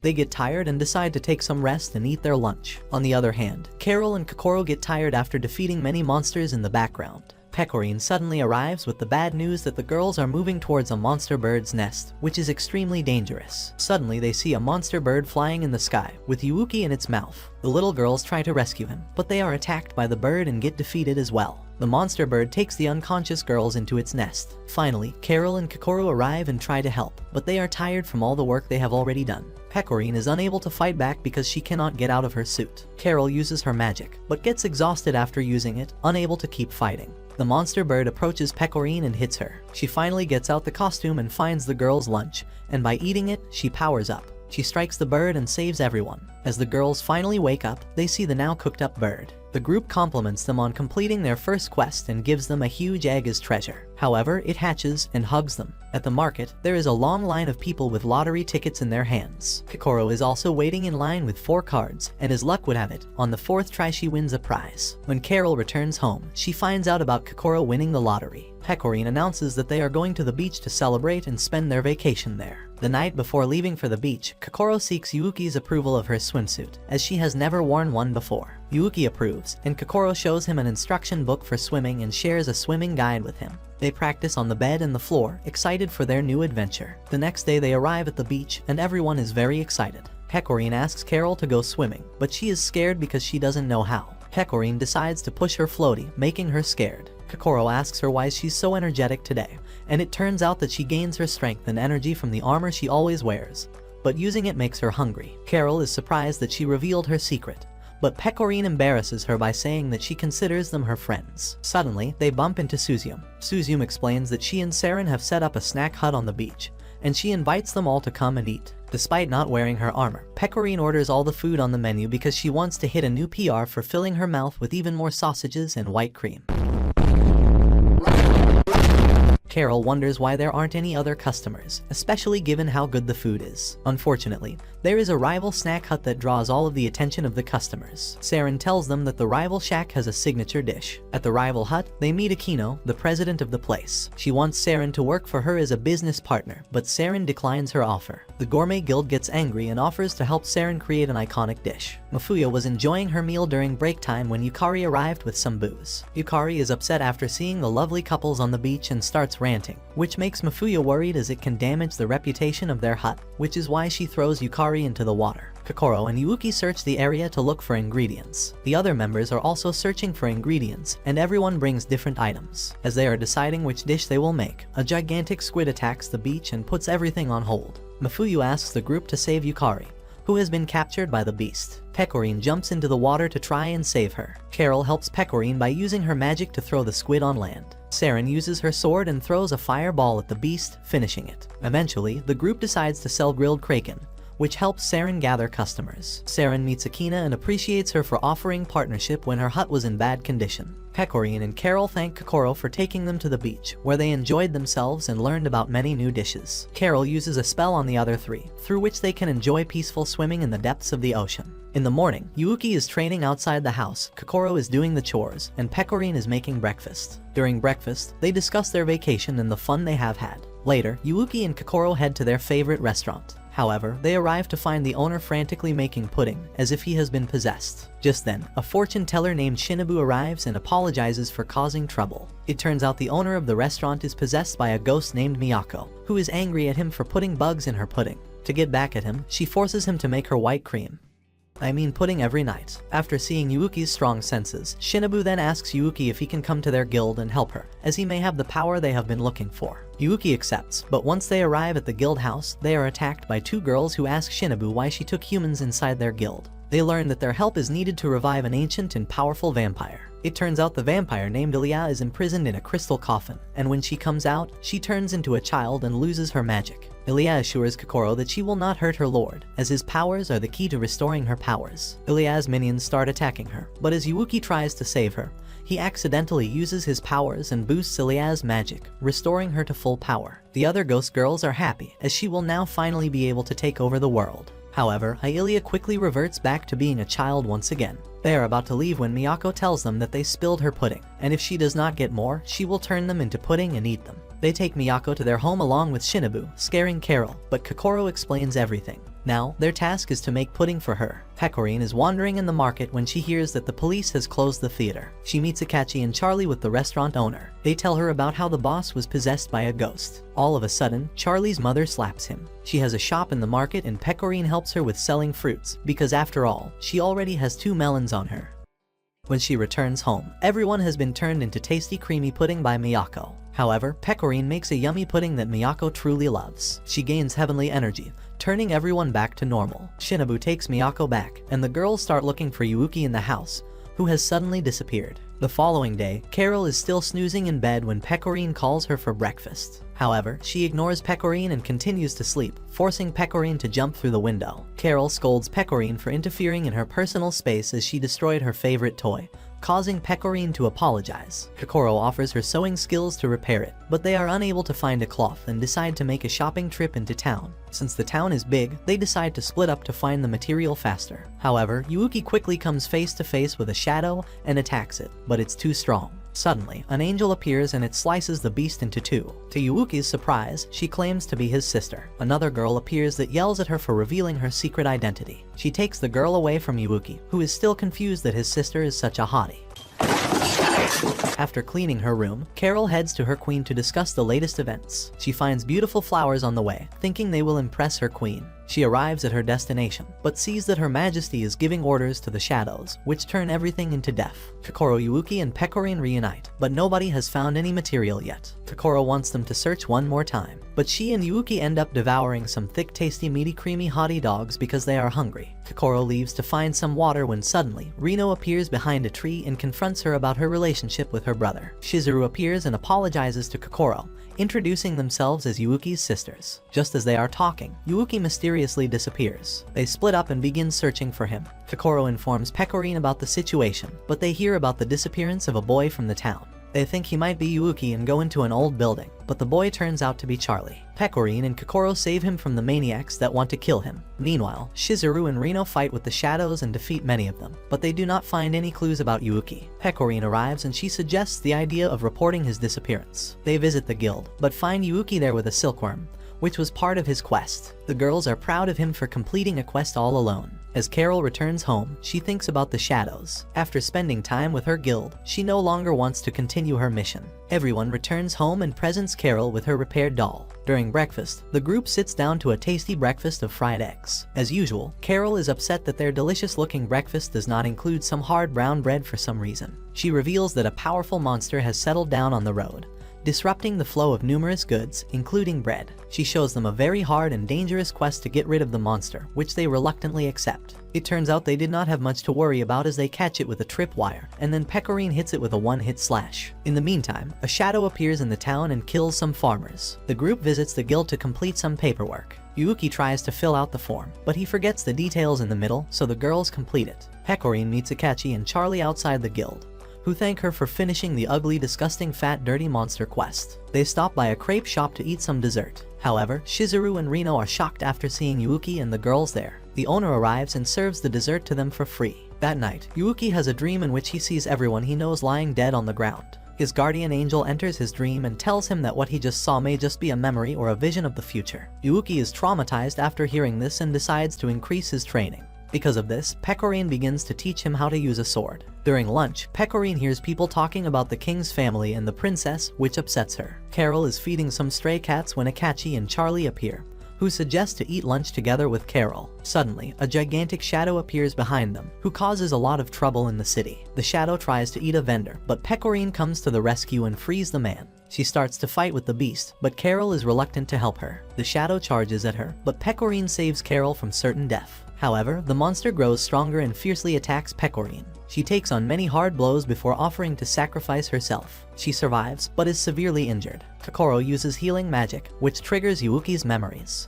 A: They get tired and decide to take some rest and eat their lunch. On the other hand, Carol and Kokoro get tired after defeating many monsters in the background. Pecorine suddenly arrives with the bad news that the girls are moving towards a monster bird's nest, which is extremely dangerous. Suddenly they see a monster bird flying in the sky, with Yuuki in its mouth. The little girls try to rescue him, but they are attacked by the bird and get defeated as well. The monster bird takes the unconscious girls into its nest. Finally, Carol and Kokoro arrive and try to help, but they are tired from all the work they have already done. Pecorine is unable to fight back because she cannot get out of her suit. Carol uses her magic, but gets exhausted after using it, unable to keep fighting. The monster bird approaches Pecorine and hits her. She finally gets out the costume and finds the girls' lunch, and by eating it, she powers up. She strikes the bird and saves everyone. As the girls finally wake up, they see the now cooked up bird. The group compliments them on completing their first quest and gives them a huge egg as treasure. However, it hatches and hugs them. At the market, there is a long line of people with lottery tickets in their hands. Kokoro is also waiting in line with 4 cards, and as luck would have it, on the 4th try she wins a prize. When Carol returns home, she finds out about Kokoro winning the lottery. Pecorine announces that they are going to the beach to celebrate and spend their vacation there. The night before leaving for the beach, Kokoro seeks Yuuki's approval of her swimsuit, as she has never worn one before. Yuuki approves, and Kokoro shows him an instruction book for swimming and shares a swimming guide with him. They practice on the bed and the floor, excited for their new adventure. The next day they arrive at the beach, and everyone is very excited. Pecorine asks Carol to go swimming, but she is scared because she doesn't know how. Pecorine decides to push her floaty, making her scared. Kokoro asks her why she's so energetic today, and it turns out that she gains her strength and energy from the armor she always wears, but using it makes her hungry. Carol is surprised that she revealed her secret, but Pecorine embarrasses her by saying that she considers them her friends. Suddenly, they bump into Suzume. Suzume explains that she and Saren have set up a snack hut on the beach, and she invites them all to come and eat. Despite not wearing her armor, Pecorine orders all the food on the menu because she wants to hit a new PR for filling her mouth with even more sausages and white cream. Carol wonders why there aren't any other customers, especially given how good the food is. Unfortunately, there is a rival snack hut that draws all of the attention of the customers. Saren tells them that the rival shack has a signature dish. At the rival hut, they meet Akino, the president of the place. She wants Saren to work for her as a business partner, but Saren declines her offer. The Gourmet Guild gets angry and offers to help Saren create an iconic dish. Mafuya was enjoying her meal during break time when Yukari arrived with some booze. Yukari is upset after seeing the lovely couples on the beach and starts starts ranting, which makes Mafuyu worried as it can damage the reputation of their hut, which is why she throws Yukari into the water. Kokoro and Yuuki search the area to look for ingredients. The other members are also searching for ingredients, and everyone brings different items. As they are deciding which dish they will make, a gigantic squid attacks the beach and puts everything on hold. Mafuyu asks the group to save Yukari, who has been captured by the beast. Pecorine jumps into the water to try and save her. Carol helps Pecorine by using her magic to throw the squid on land. Saren uses her sword and throws a fireball at the beast, finishing it. Eventually, the group decides to sell grilled kraken, which helps Saren gather customers. Saren meets Akina and appreciates her for offering partnership when her hut was in bad condition. Pecorine and Carol thank Kokoro for taking them to the beach, where they enjoyed themselves and learned about many new dishes. Carol uses a spell on the other three, through which they can enjoy peaceful swimming in the depths of the ocean. In the morning, Yuuki is training outside the house, Kokoro is doing the chores, and Pecorine is making breakfast. During breakfast, they discuss their vacation and the fun they have had. Later, Yuuki and Kokoro head to their favorite restaurant. However, they arrive to find the owner frantically making pudding, as if he has been possessed. Just then, a fortune teller named Shinobu arrives and apologizes for causing trouble. It turns out the owner of the restaurant is possessed by a ghost named Miyako, who is angry at him for putting bugs in her pudding. To get back at him, she forces him to make her white cream. pudding every night. After seeing Yuuki's strong senses, Shinobu then asks Yuuki if he can come to their guild and help her, as he may have the power they have been looking for. Yuuki accepts, but once they arrive at the guild house, they are attacked by two girls who ask Shinobu why she took humans inside their guild. They learn that their help is needed to revive an ancient and powerful vampire. It turns out the vampire named Ilya is imprisoned in a crystal coffin, and when she comes out, she turns into a child and loses her magic. Ilya assures Kokoro that she will not hurt her lord, as his powers are the key to restoring her powers. Ilya's minions start attacking her, but as Yuuki tries to save her, he accidentally uses his powers and boosts Ilya's magic, restoring her to full power. The other ghost girls are happy, as she will now finally be able to take over the world. However, Ilya quickly reverts back to being a child once again. They are about to leave when Miyako tells them that they spilled her pudding, and if she does not get more, she will turn them into pudding and eat them. They take Miyako to their home along with Shinobu, scaring Carol, but Kokoro explains everything. Now, their task is to make pudding for her. Pecorine is wandering in the market when she hears that the police has closed the theater. She meets Akachi and Charlie with the restaurant owner. They tell her about how the boss was possessed by a ghost. All of a sudden, Charlie's mother slaps him. She has a shop in the market and Pecorine helps her with selling fruits, because after all, she already has 2 melons on her. When she returns home, everyone has been turned into tasty creamy pudding by Miyako. However, Pecorine makes a yummy pudding that Miyako truly loves. She gains heavenly energy, turning everyone back to normal. Shinobu takes Miyako back, and the girls start looking for Yuuki in the house, who has suddenly disappeared. The following day, Carol is still snoozing in bed when Pecorine calls her for breakfast. However, she ignores Pecorine and continues to sleep, forcing Pecorine to jump through the window. Carol scolds Pecorine for interfering in her personal space as she destroyed her favorite toy, causing Pecorine to apologize. Kokoro offers her sewing skills to repair it, but they are unable to find a cloth and decide to make a shopping trip into town. Since the town is big, they decide to split up to find the material faster. However, Yuuki quickly comes face to face with a shadow and attacks it, but it's too strong. Suddenly, an angel appears and it slices the beast into 2. To Yuuki's surprise, she claims to be his sister. Another girl appears that yells at her for revealing her secret identity. She takes the girl away from Yuuki, who is still confused that his sister is such a hottie. After cleaning her room, Carol heads to her queen to discuss the latest events. She finds beautiful flowers on the way, thinking they will impress her queen. She arrives at her destination, but sees that Her Majesty is giving orders to the shadows, which turn everything into death. Kokoro, Yuuki, and Pecorine reunite, but nobody has found any material yet. Kokoro wants them to search one more time, but she and Yuuki end up devouring some thick, tasty, meaty, creamy hottie dogs because they are hungry. Kokoro leaves to find some water when suddenly, Rino appears behind a tree and confronts her about her relationship with her brother. Shizuru appears and apologizes to Kokoro, introducing themselves as Yuuki's sisters. Just as they are talking, Yuuki mysteriously disappears. They split up and begin searching for him. Kokoro informs Pecorine about the situation, but they hear about the disappearance of a boy from the town. They think he might be Yuuki and go into an old building, but the boy turns out to be Charlie. Pecorine and Kokoro save him from the maniacs that want to kill him. Meanwhile, Shizuru and Rino fight with the shadows and defeat many of them, but they do not find any clues about Yuuki. Pecorine arrives and she suggests the idea of reporting his disappearance. They visit the guild, but find Yuuki there with a silkworm, which was part of his quest. The girls are proud of him for completing a quest all alone. As Carol returns home, she thinks about the shadows. After spending time with her guild, she no longer wants to continue her mission. Everyone returns home and presents Carol with her repaired doll. During breakfast, the group sits down to a tasty breakfast of fried eggs. As usual, Carol is upset that their delicious-looking breakfast does not include some hard brown bread for some reason. She reveals that a powerful monster has settled down on the road, disrupting the flow of numerous goods, including bread. She shows them a very hard and dangerous quest to get rid of the monster, which they reluctantly accept. It turns out they did not have much to worry about as they catch it with a tripwire, and then Pecorine hits it with a one-hit slash. In the meantime, a shadow appears in the town and kills some farmers. The group visits the guild to complete some paperwork. Yuuki tries to fill out the form, but he forgets the details in the middle, so the girls complete it. Pecorine meets Akachi and Charlie outside the guild, who thank her for finishing the ugly, disgusting, fat, dirty monster quest. They stop by a crepe shop to eat some dessert. However, Shizuru and Reno are shocked after seeing Yuuki and the girls there. The owner arrives and serves the dessert to them for free. That night, Yuuki has a dream in which he sees everyone he knows lying dead on the ground. His guardian angel enters his dream and tells him that what he just saw may just be a memory or a vision of the future. Yuuki is traumatized after hearing this and decides to increase his training. Because of this, Pecorine begins to teach him how to use a sword. During lunch, Pecorine hears people talking about the king's family and the princess, which upsets her. Carol is feeding some stray cats when Akachi and Charlie appear, who suggest to eat lunch together with Carol. Suddenly, a gigantic shadow appears behind them, who causes a lot of trouble in the city. The shadow tries to eat a vendor, but Pecorine comes to the rescue and frees the man. She starts to fight with the beast, but Carol is reluctant to help her. The shadow charges at her, but Pecorine saves Carol from certain death. However, the monster grows stronger and fiercely attacks Pecorine. She takes on many hard blows before offering to sacrifice herself. She survives, but is severely injured. Kokoro uses healing magic, which triggers Yuuki's memories.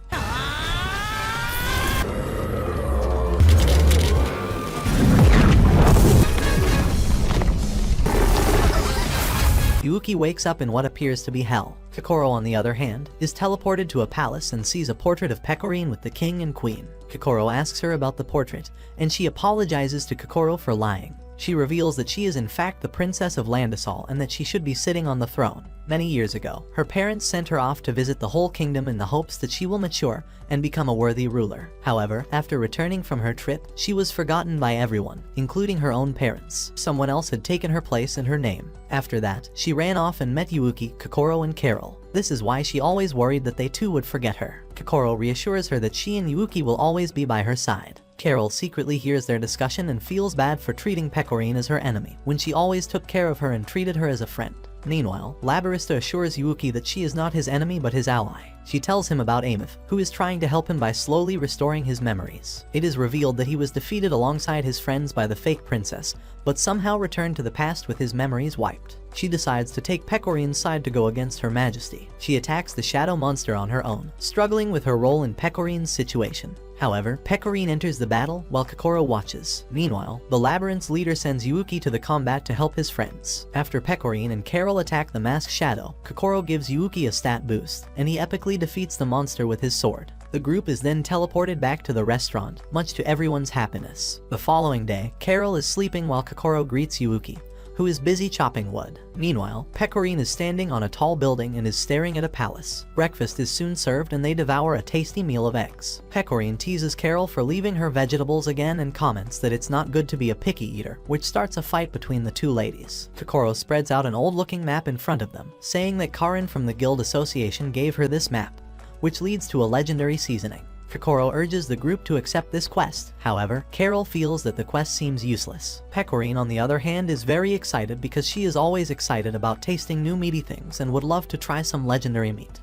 A: Yuuki wakes up in what appears to be hell. Kokoro, on the other hand, is teleported to a palace and sees a portrait of Pecorine with the king and queen. Kokoro asks her about the portrait, and she apologizes to Kokoro for lying. She reveals that she is in fact the princess of Landisol and that she should be sitting on the throne. Many years ago, her parents sent her off to visit the whole kingdom in the hopes that she will mature and become a worthy ruler. However, after returning from her trip, she was forgotten by everyone, including her own parents. Someone else had taken her place and her name. After that, she ran off and met Yuuki, Kokoro, and Carol. This is why she always worried that they too would forget her. Kokoro reassures her that she and Yuuki will always be by her side. Carol secretly hears their discussion and feels bad for treating Pecorine as her enemy, when she always took care of her and treated her as a friend. Meanwhile, Labarista assures Yuuki that she is not his enemy but his ally. She tells him about Amith, who is trying to help him by slowly restoring his memories. It is revealed that he was defeated alongside his friends by the fake princess, but somehow returned to the past with his memories wiped. She decides to take Pecorine's side to go against Her Majesty. She attacks the shadow monster on her own, struggling with her role in Pecorine's situation. However, Pecorine enters the battle while Kokoro watches. Meanwhile, the labyrinth's leader sends Yuuki to the combat to help his friends. After Pecorine and Carol attack the masked shadow, Kokoro gives Yuuki a stat boost, and he epically defeats the monster with his sword. The group is then teleported back to the restaurant, much to everyone's happiness. The following day, Carol is sleeping while Kokoro greets Yuuki, who is busy chopping wood. Meanwhile, Pecorine is standing on a tall building and is staring at a palace. Breakfast is soon served and they devour a tasty meal of eggs. Pecorine teases Carol for leaving her vegetables again and comments that it's not good to be a picky eater, which starts a fight between the two ladies. Kokoro spreads out an old-looking map in front of them, saying that Karin from the Guild Association gave her this map, which leads to a legendary seasoning. Kokoro urges the group to accept this quest. However, Carol feels that the quest seems useless. Pecorine, on the other hand, is very excited because she is always excited about tasting new meaty things and would love to try some legendary meat.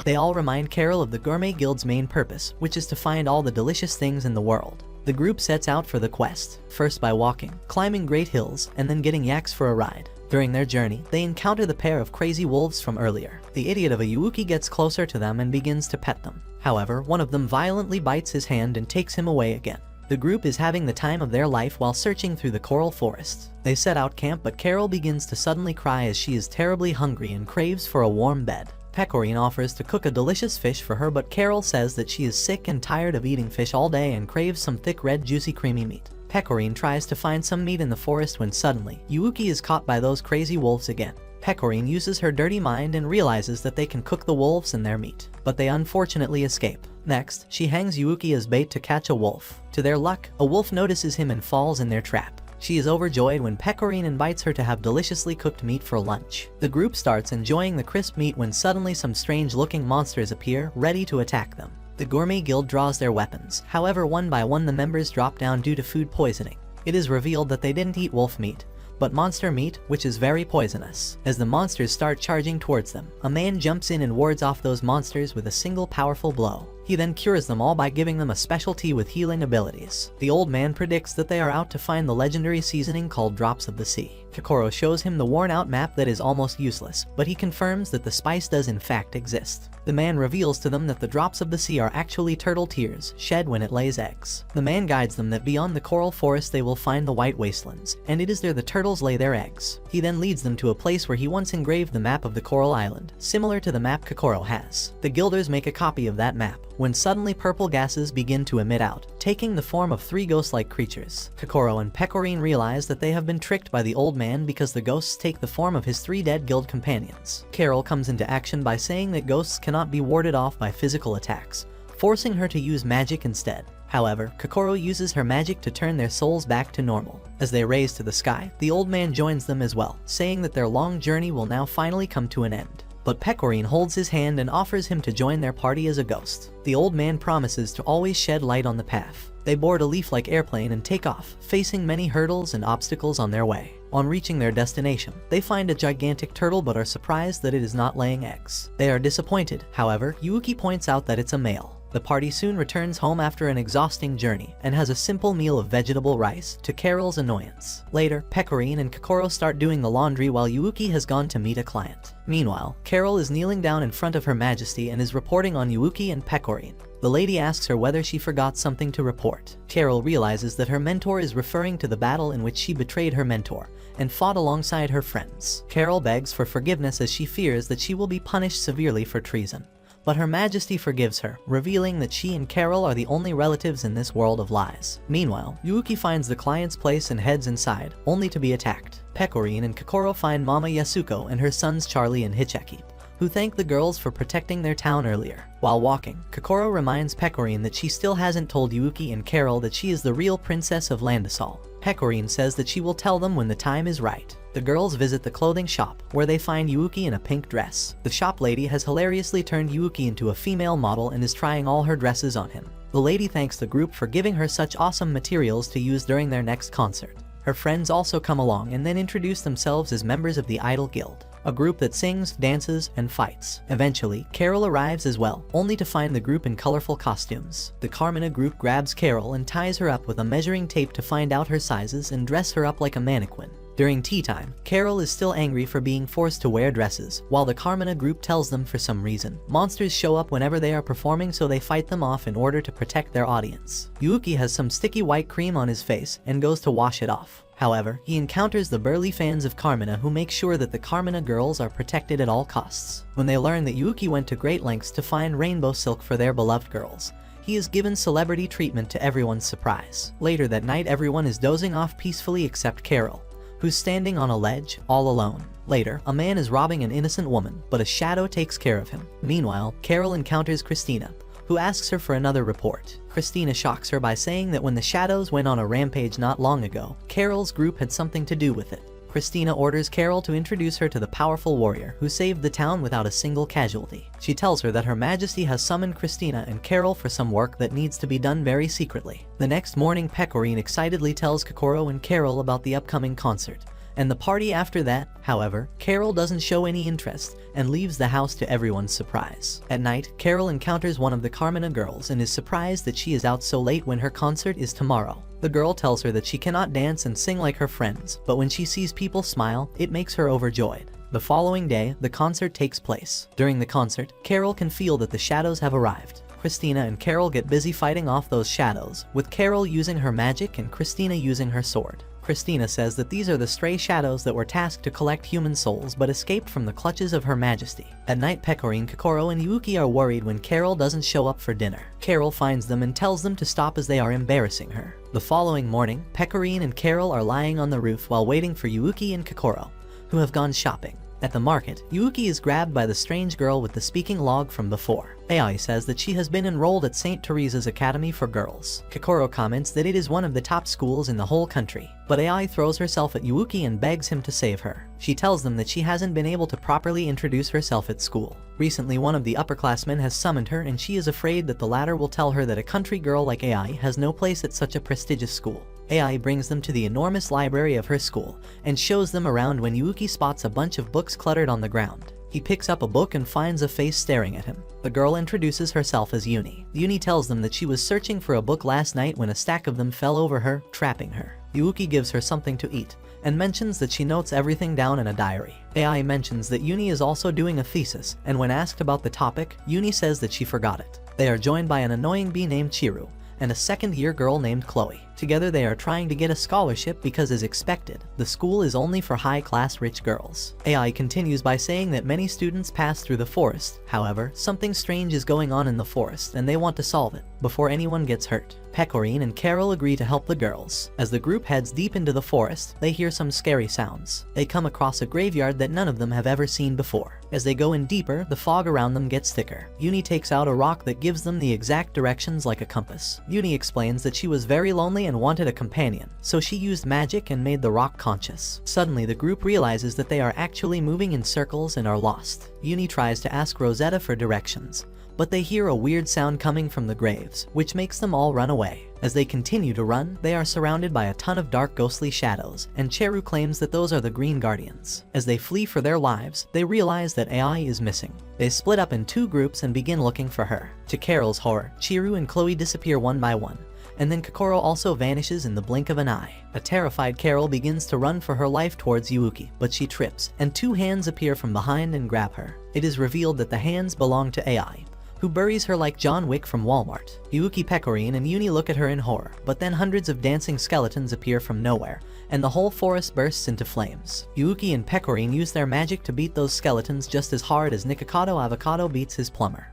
A: They all remind Carol of the Gourmet Guild's main purpose, which is to find all the delicious things in the world. The group sets out for the quest, first by walking, climbing great hills, and then getting yaks for a ride. During their journey, they encounter the pair of crazy wolves from earlier. The idiot of a Yuuki gets closer to them and begins to pet them. However, one of them violently bites his hand and takes him away again. The group is having the time of their life while searching through the coral forest. They set out camp, but Carol begins to suddenly cry as she is terribly hungry and craves for a warm bed. Pecorine offers to cook a delicious fish for her, but Carol says that she is sick and tired of eating fish all day and craves some thick, red, juicy, creamy meat. Pecorine tries to find some meat in the forest when suddenly, Yuuki is caught by those crazy wolves again. Pecorine uses her dirty mind and realizes that they can cook the wolves and their meat, but they unfortunately escape. Next, she hangs Yuuki as bait to catch a wolf. To their luck, a wolf notices him and falls in their trap. She is overjoyed when Pecorine invites her to have deliciously cooked meat for lunch. The group starts enjoying the crisp meat when suddenly some strange-looking monsters appear, ready to attack them. The Gourmet Guild draws their weapons, however one by one the members drop down due to food poisoning. It is revealed that they didn't eat wolf meat, but monster meat, which is very poisonous. As the monsters start charging towards them, a man jumps in and wards off those monsters with a single powerful blow. He then cures them all by giving them a specialty with healing abilities. The old man predicts that they are out to find the legendary seasoning called Drops of the Sea. Kokoro shows him the worn-out map that is almost useless, but he confirms that the spice does in fact exist. The man reveals to them that the Drops of the Sea are actually turtle tears, shed when it lays eggs. The man guides them that beyond the coral forest they will find the White Wastelands, and it is there the turtles lay their eggs. He then leads them to a place where he once engraved the map of the Coral Island, similar to the map Kokoro has. The Guilders make a copy of that map, when suddenly purple gases begin to emit out, taking the form of three ghost-like creatures. Kokoro and Pecorine realize that they have been tricked by the old man because the ghosts take the form of his three dead guild companions. Carol comes into action by saying that ghosts cannot be warded off by physical attacks, forcing her to use magic instead. However, Kokoro uses her magic to turn their souls back to normal. As they raise to the sky, the old man joins them as well, saying that their long journey will now finally come to an end. But Pecorine holds his hand and offers him to join their party as a ghost. The old man promises to always shed light on the path. They board a leaf-like airplane and take off, facing many hurdles and obstacles on their way. On reaching their destination, they find a gigantic turtle but are surprised that it is not laying eggs. They are disappointed. However, Yuuki points out that it's a male. The party soon returns home after an exhausting journey and has a simple meal of vegetable rice, to Carol's annoyance. Later, Pecorine and Kokoro start doing the laundry while Yuuki has gone to meet a client. Meanwhile, Carol is kneeling down in front of Her Majesty and is reporting on Yuuki and Pecorine. The lady asks her whether she forgot something to report. Carol realizes that her mentor is referring to the battle in which she betrayed her mentor and fought alongside her friends. Carol begs for forgiveness as she fears that she will be punished severely for treason. But Her Majesty forgives her, revealing that she and Carol are the only relatives in this world of lies. Meanwhile, Yuuki finds the client's place and heads inside, only to be attacked. Pecorine and Kokoro find Mama Yasuko and her sons Charlie and Hicheki, who thank the girls for protecting their town earlier. While walking, Kokoro reminds Pecorine that she still hasn't told Yuuki and Carol that she is the real princess of Landisol. Pecorine says that she will tell them when the time is right. The girls visit the clothing shop, where they find Yuuki in a pink dress. The shop lady has hilariously turned Yuuki into a female model and is trying all her dresses on him. The lady thanks the group for giving her such awesome materials to use during their next concert. Her friends also come along and then introduce themselves as members of the Idol Guild, a group that sings, dances, and fights. Eventually, Carol arrives as well, only to find the group in colorful costumes. The Carmina group grabs Carol and ties her up with a measuring tape to find out her sizes and dress her up like a mannequin. During tea time, Carol is still angry for being forced to wear dresses, while the Carmina group tells them for some reason. Monsters show up whenever they are performing, so they fight them off in order to protect their audience. Yuuki has some sticky white cream on his face and goes to wash it off. However, he encounters the burly fans of Carmina who make sure that the Carmina girls are protected at all costs. When they learn that Yuuki went to great lengths to find rainbow silk for their beloved girls, he is given celebrity treatment to everyone's surprise. Later that night, everyone is dozing off peacefully except Carol, who's standing on a ledge, all alone. Later, a man is robbing an innocent woman, but a shadow takes care of him. Meanwhile, Carol encounters Christina, who asks her for another report. Christina shocks her by saying that when the shadows went on a rampage not long ago, Carol's group had something to do with it. Christina orders Carol to introduce her to the powerful warrior who saved the town without a single casualty. She tells her that Her Majesty has summoned Christina and Carol for some work that needs to be done very secretly. The next morning, Pecorine excitedly tells Kokoro and Carol about the upcoming concert, and the party after that. However, Carol doesn't show any interest and leaves the house to everyone's surprise. At night, Carol encounters one of the Carmina girls and is surprised that she is out so late when her concert is tomorrow. The girl tells her that she cannot dance and sing like her friends, but when she sees people smile, it makes her overjoyed. The following day, the concert takes place. During the concert, Carol can feel that the shadows have arrived. Christina and Carol get busy fighting off those shadows, with Carol using her magic and Christina using her sword. Christina says that these are the stray shadows that were tasked to collect human souls but escaped from the clutches of Her Majesty. At night, Pecorine, Kokoro, and Yuuki are worried when Carol doesn't show up for dinner. Carol finds them and tells them to stop as they are embarrassing her. The following morning, Pecorine and Carol are lying on the roof while waiting for Yuuki and Kokoro, who have gone shopping. At the market, Yuuki is grabbed by the strange girl with the speaking log from before. Ai says that she has been enrolled at St. Teresa's Academy for Girls. Kokoro comments that it is one of the top schools in the whole country, but Ai throws herself at Yuuki and begs him to save her. She tells them that she hasn't been able to properly introduce herself at school. Recently, one of the upperclassmen has summoned her and she is afraid that the latter will tell her that a country girl like Ai has no place at such a prestigious school. Ai brings them to the enormous library of her school and shows them around when Yuuki spots a bunch of books cluttered on the ground. He picks up a book and finds a face staring at him. The girl introduces herself as Uni. Uni tells them that she was searching for a book last night when a stack of them fell over her, trapping her. Yuuki gives her something to eat and mentions that she notes everything down in a diary. Ai mentions that Uni is also doing a thesis, and when asked about the topic, Uni says that she forgot it. They are joined by an annoying bee named Chiru and a second-year girl named Chloe. Together they are trying to get a scholarship because, as expected, the school is only for high-class rich girls. Ai continues by saying that many students pass through the forest. However, something strange is going on in the forest and they want to solve it before anyone gets hurt. Pecorine and Carol agree to help the girls. As the group heads deep into the forest, they hear some scary sounds. They come across a graveyard that none of them have ever seen before. As they go in deeper, the fog around them gets thicker. Uni takes out a rock that gives them the exact directions like a compass. Uni explains that she was very lonely and wanted a companion, so she used magic and made the rock conscious. Suddenly, the group realizes that they are actually moving in circles and are lost. Uni tries to ask Rosetta for directions, but they hear a weird sound coming from the graves, which makes them all run away. As they continue to run, they are surrounded by a ton of dark ghostly shadows, and Cheru claims that those are the Green Guardians. As they flee for their lives, they realize that Ai is missing. They split up in two groups and begin looking for her. To Carol's horror, Chiru and Chloe disappear one by one, and then Kokoro also vanishes in the blink of an eye. A terrified Carol begins to run for her life towards Yuuki, but she trips, and two hands appear from behind and grab her. It is revealed that the hands belong to Ai, who buries her like John Wick from Walmart. Yuuki, Pecorine, and Uni look at her in horror, but then hundreds of dancing skeletons appear from nowhere, and the whole forest bursts into flames. Yuuki and Pecorine use their magic to beat those skeletons just as hard as Nikocado Avocado beats his plumber.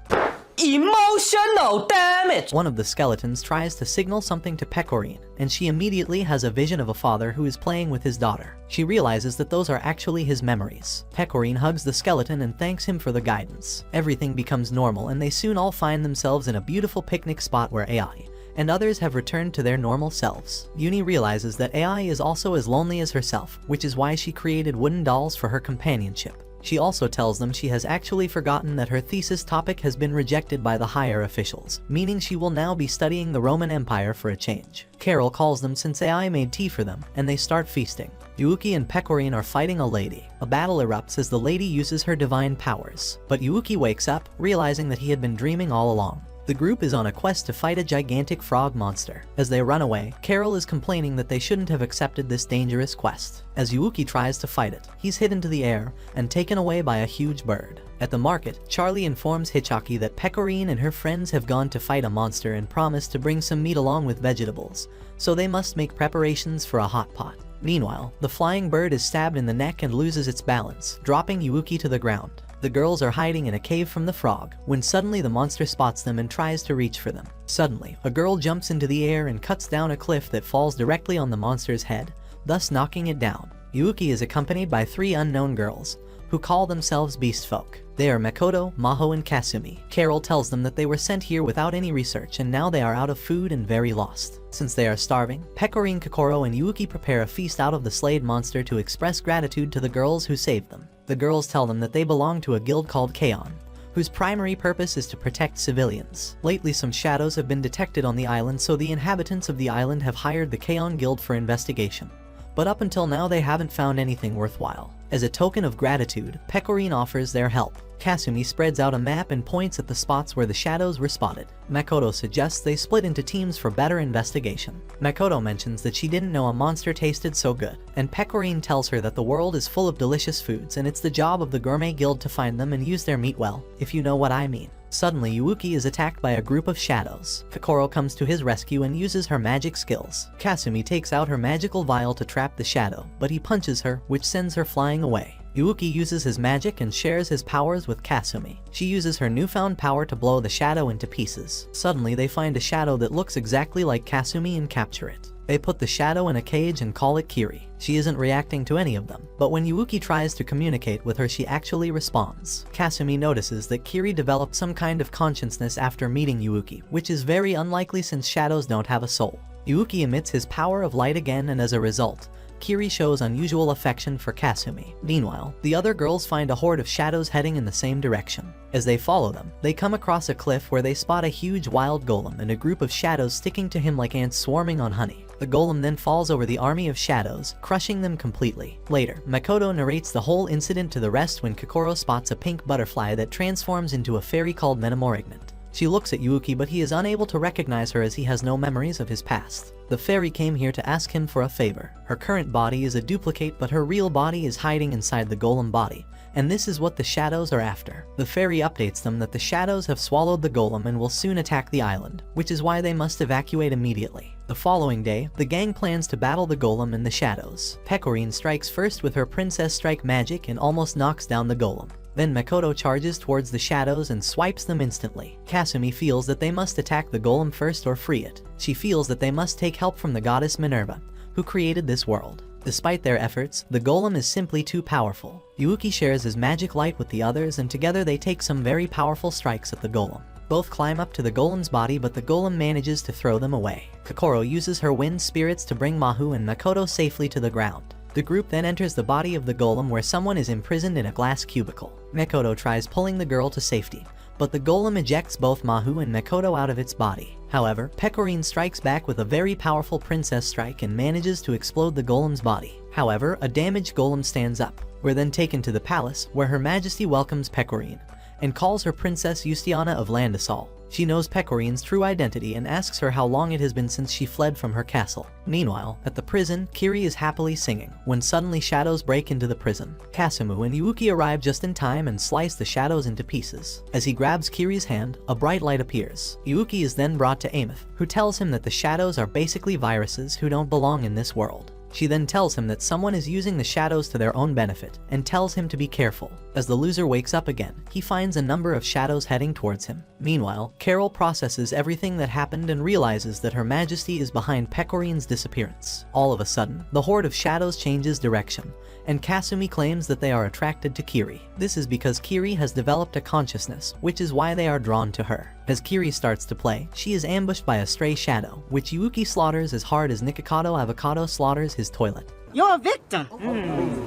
B: Emotional damage!
A: One of the skeletons tries to signal something to Pecorine, and she immediately has a vision of a father who is playing with his daughter. She realizes that those are actually his memories. Pecorine hugs the skeleton and thanks him for the guidance. Everything becomes normal and they soon all find themselves in a beautiful picnic spot where Ai and others have returned to their normal selves. Uni realizes that Ai is also as lonely as herself, which is why she created wooden dolls for her companionship. She also tells them she has actually forgotten that her thesis topic has been rejected by the higher officials, meaning she will now be studying the Roman Empire for a change. Carol calls them since Ai made tea for them, and they start feasting. Yuuki and Pecorine are fighting a lady. A battle erupts as the lady uses her divine powers, but Yuuki wakes up, realizing that he had been dreaming all along. The group is on a quest to fight a gigantic frog monster. As they run away, Carol is complaining that they shouldn't have accepted this dangerous quest. As Yuuki tries to fight it, he's hit into the air and taken away by a huge bird. At the market, Charlie informs Hichaki that Pecorine and her friends have gone to fight a monster and promise to bring some meat along with vegetables, so they must make preparations for a hot pot. Meanwhile, the flying bird is stabbed in the neck and loses its balance, dropping Yuuki to the ground. The girls are hiding in a cave from the frog, when suddenly the monster spots them and tries to reach for them. Suddenly, a girl jumps into the air and cuts down a cliff that falls directly on the monster's head, thus knocking it down. Yuuki is accompanied by three unknown girls, who call themselves Beast Folk. They are Makoto, Maho, and Kasumi. Carol tells them that they were sent here without any research and now they are out of food and very lost. Since they are starving, Pecorine, Kokoro, and Yuuki prepare a feast out of the slayed monster to express gratitude to the girls who saved them. The girls tell them that they belong to a guild called Kaon, whose primary purpose is to protect civilians. Lately, some shadows have been detected on the island, so the inhabitants of the island have hired the Kaon Guild for investigation. But up until now, they haven't found anything worthwhile. As a token of gratitude, Pecorine offers their help. Kasumi spreads out a map and points at the spots where the shadows were spotted. Makoto suggests they split into teams for better investigation. Makoto mentions that she didn't know a monster tasted so good, and Pecorine tells her that the world is full of delicious foods and it's the job of the Gourmet Guild to find them and use their meat well, if you know what I mean. Suddenly, Yuuki is attacked by a group of shadows. Kokoro comes to his rescue and uses her magic skills. Kasumi takes out her magical vial to trap the shadow, but he punches her, which sends her flying away. Yuuki uses his magic and shares his powers with Kasumi. She uses her newfound power to blow the shadow into pieces. Suddenly, they find a shadow that looks exactly like Kasumi and capture it. They put the shadow in a cage and call it Kiri. She isn't reacting to any of them, but when Yuuki tries to communicate with her, she actually responds. Kasumi notices that Kiri developed some kind of consciousness after meeting Yuuki, which is very unlikely since shadows don't have a soul. Yuuki emits his power of light again, and as a result, Kiri shows unusual affection for Kasumi. Meanwhile, the other girls find a horde of shadows heading in the same direction. As they follow them, they come across a cliff where they spot a huge wild golem and a group of shadows sticking to him like ants swarming on honey. The golem then falls over the army of shadows, crushing them completely. Later, Makoto narrates the whole incident to the rest when Kokoro spots a pink butterfly that transforms into a fairy called Metamorigment. She looks at Yuuki, but he is unable to recognize her as he has no memories of his past. The fairy came here to ask him for a favor. Her current body is a duplicate, but her real body is hiding inside the golem body, and this is what the shadows are after. The fairy updates them that the shadows have swallowed the golem and will soon attack the island, which is why they must evacuate immediately. The following day, the gang plans to battle the golem and the shadows. Pecorine strikes first with her Princess Strike magic and almost knocks down the golem. Then Makoto charges towards the shadows and swipes them instantly. Kasumi feels that they must attack the golem first or free it. She feels that they must take help from the goddess Minerva, who created this world. Despite their efforts, the golem is simply too powerful. Yuuki shares his magic light with the others, and together they take some very powerful strikes at the golem. Both climb up to the golem's body, but the golem manages to throw them away. Kokoro uses her wind spirits to bring Mahu and Makoto safely to the ground. The group then enters the body of the golem where someone is imprisoned in a glass cubicle. Makoto tries pulling the girl to safety, but the golem ejects both Mahu and Makoto out of its body. However, Pecorine strikes back with a very powerful Princess Strike and manages to explode the golem's body. However, a damaged golem stands up. We're then taken to the palace, where Her Majesty welcomes Pecorine and calls her Princess Justiana of Landisol. She knows Pecorine's true identity and asks her how long it has been since she fled from her castle. Meanwhile, at the prison, Kiri is happily singing, when suddenly shadows break into the prison. Kasumu and Yuuki arrive just in time and slice the shadows into pieces. As he grabs Kiri's hand, a bright light appears. Yuuki is then brought to Ameth, who tells him that the shadows are basically viruses who don't belong in this world. She then tells him that someone is using the shadows to their own benefit, and tells him to be careful. As the loser wakes up again, he finds a number of shadows heading towards him. Meanwhile, Carol processes everything that happened and realizes that Her Majesty is behind Pecorine's disappearance. All of a sudden, the horde of shadows changes direction, and Kasumi claims that they are attracted to Kiri. This is because Kiri has developed a consciousness, which is why they are drawn to her. As Kiri starts to play, she is ambushed by a stray shadow, which Yuuki slaughters as hard as Nikocado Avocado slaughters his toilet.
D: You're a victim.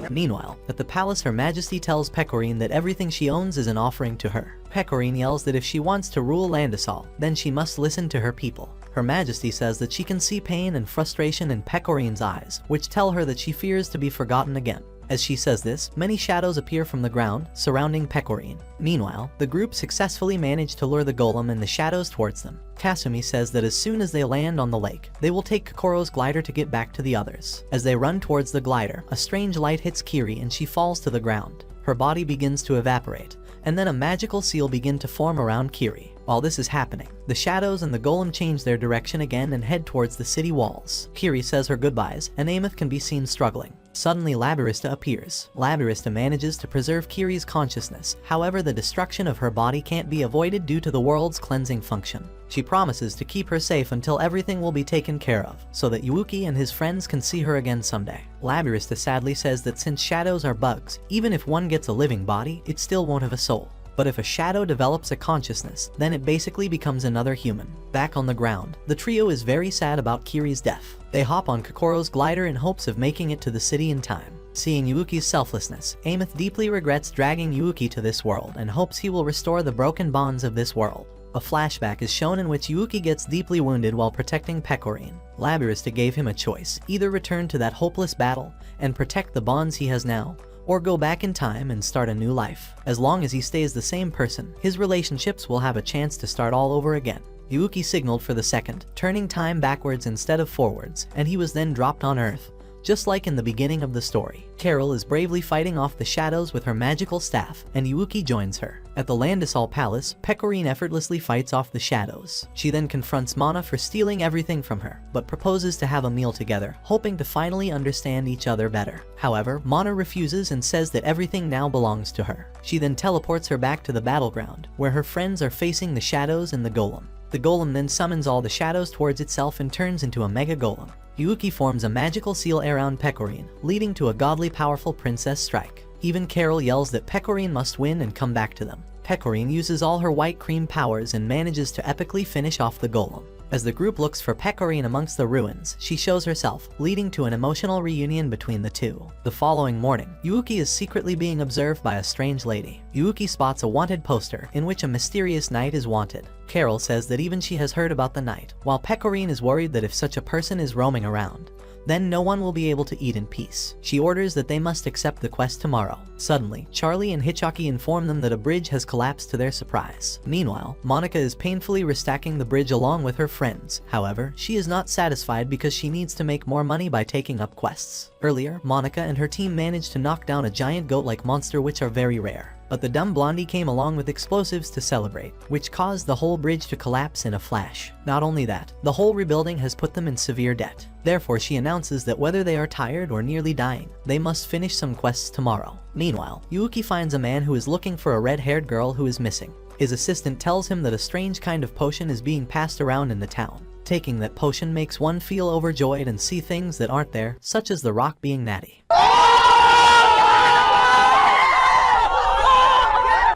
A: Meanwhile, at the palace, Her Majesty tells Pecorine that everything she owns is an offering to her. Pecorine yells that if she wants to rule Landisol, then she must listen to her people. Her Majesty says that she can see pain and frustration in Pecorine's eyes, which tell her that she fears to be forgotten again. As she says this, many shadows appear from the ground, surrounding Pecorine. Meanwhile, the group successfully manage to lure the golem and the shadows towards them. Kasumi says that as soon as they land on the lake, they will take Kokoro's glider to get back to the others. As they run towards the glider, a strange light hits Kiri and she falls to the ground. Her body begins to evaporate, and then a magical seal begins to form around Kiri. While this is happening, the shadows and the golem change their direction again and head towards the city walls. Kiri says her goodbyes, and Ameth can be seen struggling. Suddenly, Labyrinth appears. Labyrinth manages to preserve Kiri's consciousness, however the destruction of her body can't be avoided due to the world's cleansing function. She promises to keep her safe until everything will be taken care of, so that Yuuki and his friends can see her again someday. Labyrinth sadly says that since shadows are bugs, even if one gets a living body, it still won't have a soul. But if a shadow develops a consciousness, then it basically becomes another human. Back on the ground, the trio is very sad about Kiri's death. They hop on Kokoro's glider in hopes of making it to the city in time. Seeing Yuuki's selflessness, Ameth deeply regrets dragging Yuuki to this world and hopes he will restore the broken bonds of this world. A flashback is shown in which Yuuki gets deeply wounded while protecting Pecorine. Labyrinth gave him a choice, either return to that hopeless battle and protect the bonds he has now, or go back in time and start a new life. As long as he stays the same person, his relationships will have a chance to start all over again. Yuuki signaled for the second, turning time backwards instead of forwards, and he was then dropped on Earth, just like in the beginning of the story. Carol is bravely fighting off the shadows with her magical staff, and Yuuki joins her. At the Landisol Palace, Pecorine effortlessly fights off the shadows. She then confronts Mana for stealing everything from her, but proposes to have a meal together, hoping to finally understand each other better. However, Mana refuses and says that everything now belongs to her. She then teleports her back to the battleground, where her friends are facing the shadows and the golem. The golem then summons all the shadows towards itself and turns into a mega golem. Yuuki forms a magical seal around Pecorine, leading to a godly powerful princess strike. Even Carol yells that Pecorine must win and come back to them. Pecorine uses all her white cream powers and manages to epically finish off the golem. As the group looks for Pecorine amongst the ruins, she shows herself, leading to an emotional reunion between the two. The following morning, Yuuki is secretly being observed by a strange lady. Yuuki spots a wanted poster in which a mysterious knight is wanted. Carol says that even she has heard about the knight, while Pecorine is worried that if such a person is roaming around, then no one will be able to eat in peace. She orders that they must accept the quest tomorrow. Suddenly, Charlie and Hichaki inform them that a bridge has collapsed to their surprise. Meanwhile, Monika is painfully restacking the bridge along with her friends. However, she is not satisfied because she needs to make more money by taking up quests. Earlier, Monika and her team managed to knock down a giant goat-like monster which are very rare. But the dumb blondie came along with explosives to celebrate, which caused the whole bridge to collapse in a flash. Not only that, the whole rebuilding has put them in severe debt. Therefore, she announces that whether they are tired or nearly dying, they must finish some quests tomorrow. Meanwhile, Yuuki finds a man who is looking for a red-haired girl who is missing. His assistant tells him that a strange kind of potion is being passed around in the town. Taking that potion makes one feel overjoyed and see things that aren't there, such as the rock being natty.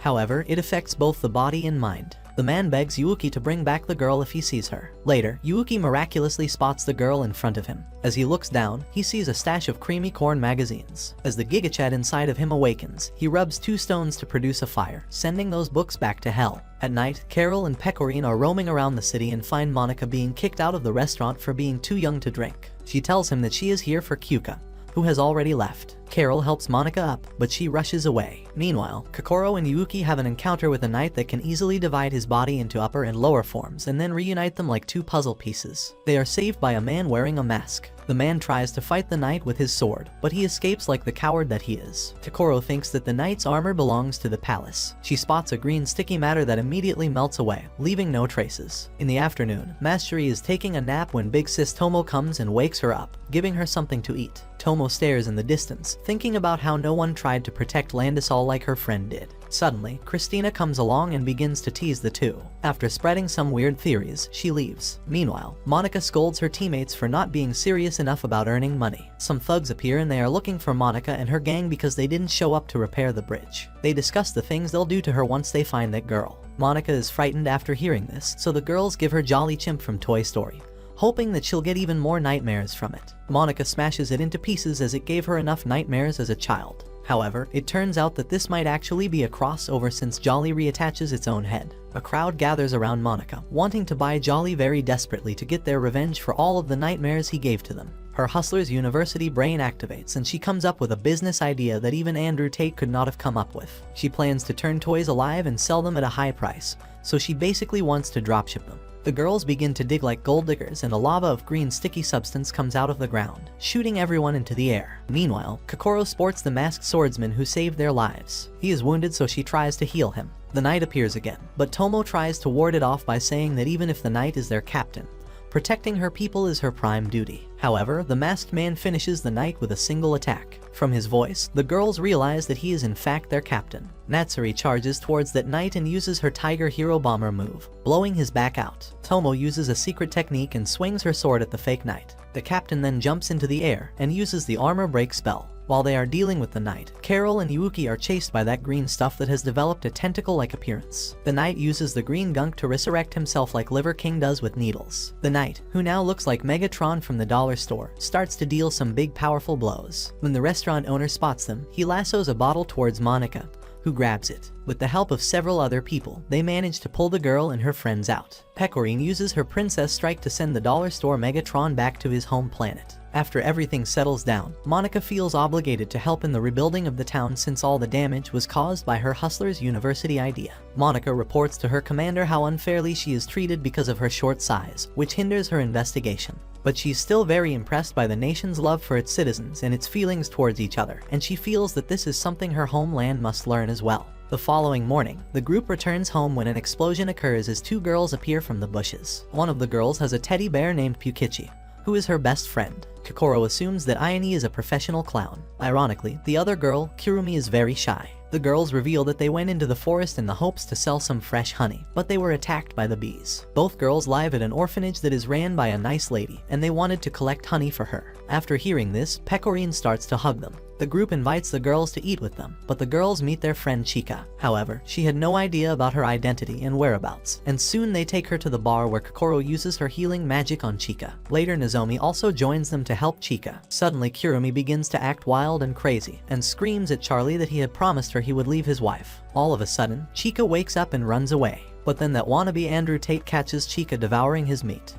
A: However, it affects both the body and mind. The man begs Yuuki to bring back the girl if he sees her. Later, Yuuki miraculously spots the girl in front of him. As he looks down, he sees a stash of creamy corn magazines. As the Gigachad inside of him awakens, he rubs 2 stones to produce a fire, sending those books back to hell. At night, Carol and Pecorine are roaming around the city and find Monika being kicked out of the restaurant for being too young to drink. She tells him that she is here for Kyuka, who has already left. Carol helps Monika up, but she rushes away. Meanwhile, Kokoro and Yuuki have an encounter with a knight that can easily divide his body into upper and lower forms and then reunite them like 2 puzzle pieces. They are saved by a man wearing a mask. The man tries to fight the knight with his sword, but he escapes like the coward that he is. Kokoro thinks that the knight's armor belongs to the palace. She spots a green sticky matter that immediately melts away, leaving no traces. In the afternoon, Mastery is taking a nap when big sis Tomo comes and wakes her up, giving her something to eat. Tomo stares in the distance, thinking about how no one tried to protect Landisol like her friend did. Suddenly, Christina comes along and begins to tease the two. After spreading some weird theories, she leaves. Meanwhile, Monika scolds her teammates for not being serious enough about earning money. Some thugs appear and they are looking for Monika and her gang because they didn't show up to repair the bridge. They discuss the things they'll do to her once they find that girl. Monika is frightened after hearing this, so the girls give her Jolly Chimp from Toy Story, hoping that she'll get even more nightmares from it. Monika smashes it into pieces as it gave her enough nightmares as a child. However, it turns out that this might actually be a crossover since Jolly reattaches its own head. A crowd gathers around Monika, wanting to buy Jolly very desperately to get their revenge for all of the nightmares he gave to them. Her Hustler's University brain activates and she comes up with a business idea that even Andrew Tate could not have come up with. She plans to turn toys alive and sell them at a high price, so she basically wants to dropship them. The girls begin to dig like gold diggers and a lava of green sticky substance comes out of the ground, shooting everyone into the air. Meanwhile, Kokoro sports the masked swordsman who saved their lives. He is wounded, so she tries to heal him. The knight appears again, but Tomo tries to ward it off by saying that even if the knight is their captain, protecting her people is her prime duty. However, the masked man finishes the knight with a single attack. From his voice, the girls realize that he is in fact their captain. Natsuri charges towards that knight and uses her Tiger Hero Bomber move, blowing his back out. Tomo uses a secret technique and swings her sword at the fake knight. The captain then jumps into the air and uses the armor break spell. While they are dealing with the knight, Carol and Yuuki are chased by that green stuff that has developed a tentacle-like appearance. The knight uses the green gunk to resurrect himself like Liver King does with needles. The knight, who now looks like Megatron from the dollar store, starts to deal some big powerful blows. When the restaurant owner spots them, he lassos a bottle towards Monika, who grabs it. With the help of several other people, they manage to pull the girl and her friends out. Pecorine uses her Princess Strike to send the dollar store Megatron back to his home planet. After everything settles down, Monika feels obligated to help in the rebuilding of the town since all the damage was caused by her Hustler's University idea. Monika reports to her commander how unfairly she is treated because of her short size, which hinders her investigation. But she's still very impressed by the nation's love for its citizens and its feelings towards each other, and she feels that this is something her homeland must learn as well. The following morning, the group returns home when an explosion occurs as 2 girls appear from the bushes. One of the girls has a teddy bear named Pukichi, who is her best friend. Kokoro assumes that Ayane is a professional clown. Ironically, the other girl, Kirumi, is very shy. The girls reveal that they went into the forest in the hopes to sell some fresh honey, but they were attacked by the bees. Both girls live at an orphanage that is ran by a nice lady, and they wanted to collect honey for her. After hearing this, Pecorine starts to hug them. The group invites the girls to eat with them, but the girls meet their friend Chica. However, she had no idea about her identity and whereabouts, and soon they take her to the bar where Kokoro uses her healing magic on Chica. Later, Nozomi also joins them to help Chica. Suddenly, Kirumi begins to act wild and crazy, and screams at Charlie that he had promised her he would leave his wife. All of a sudden, Chica wakes up and runs away. But then that wannabe Andrew Tate catches Chica devouring his meat.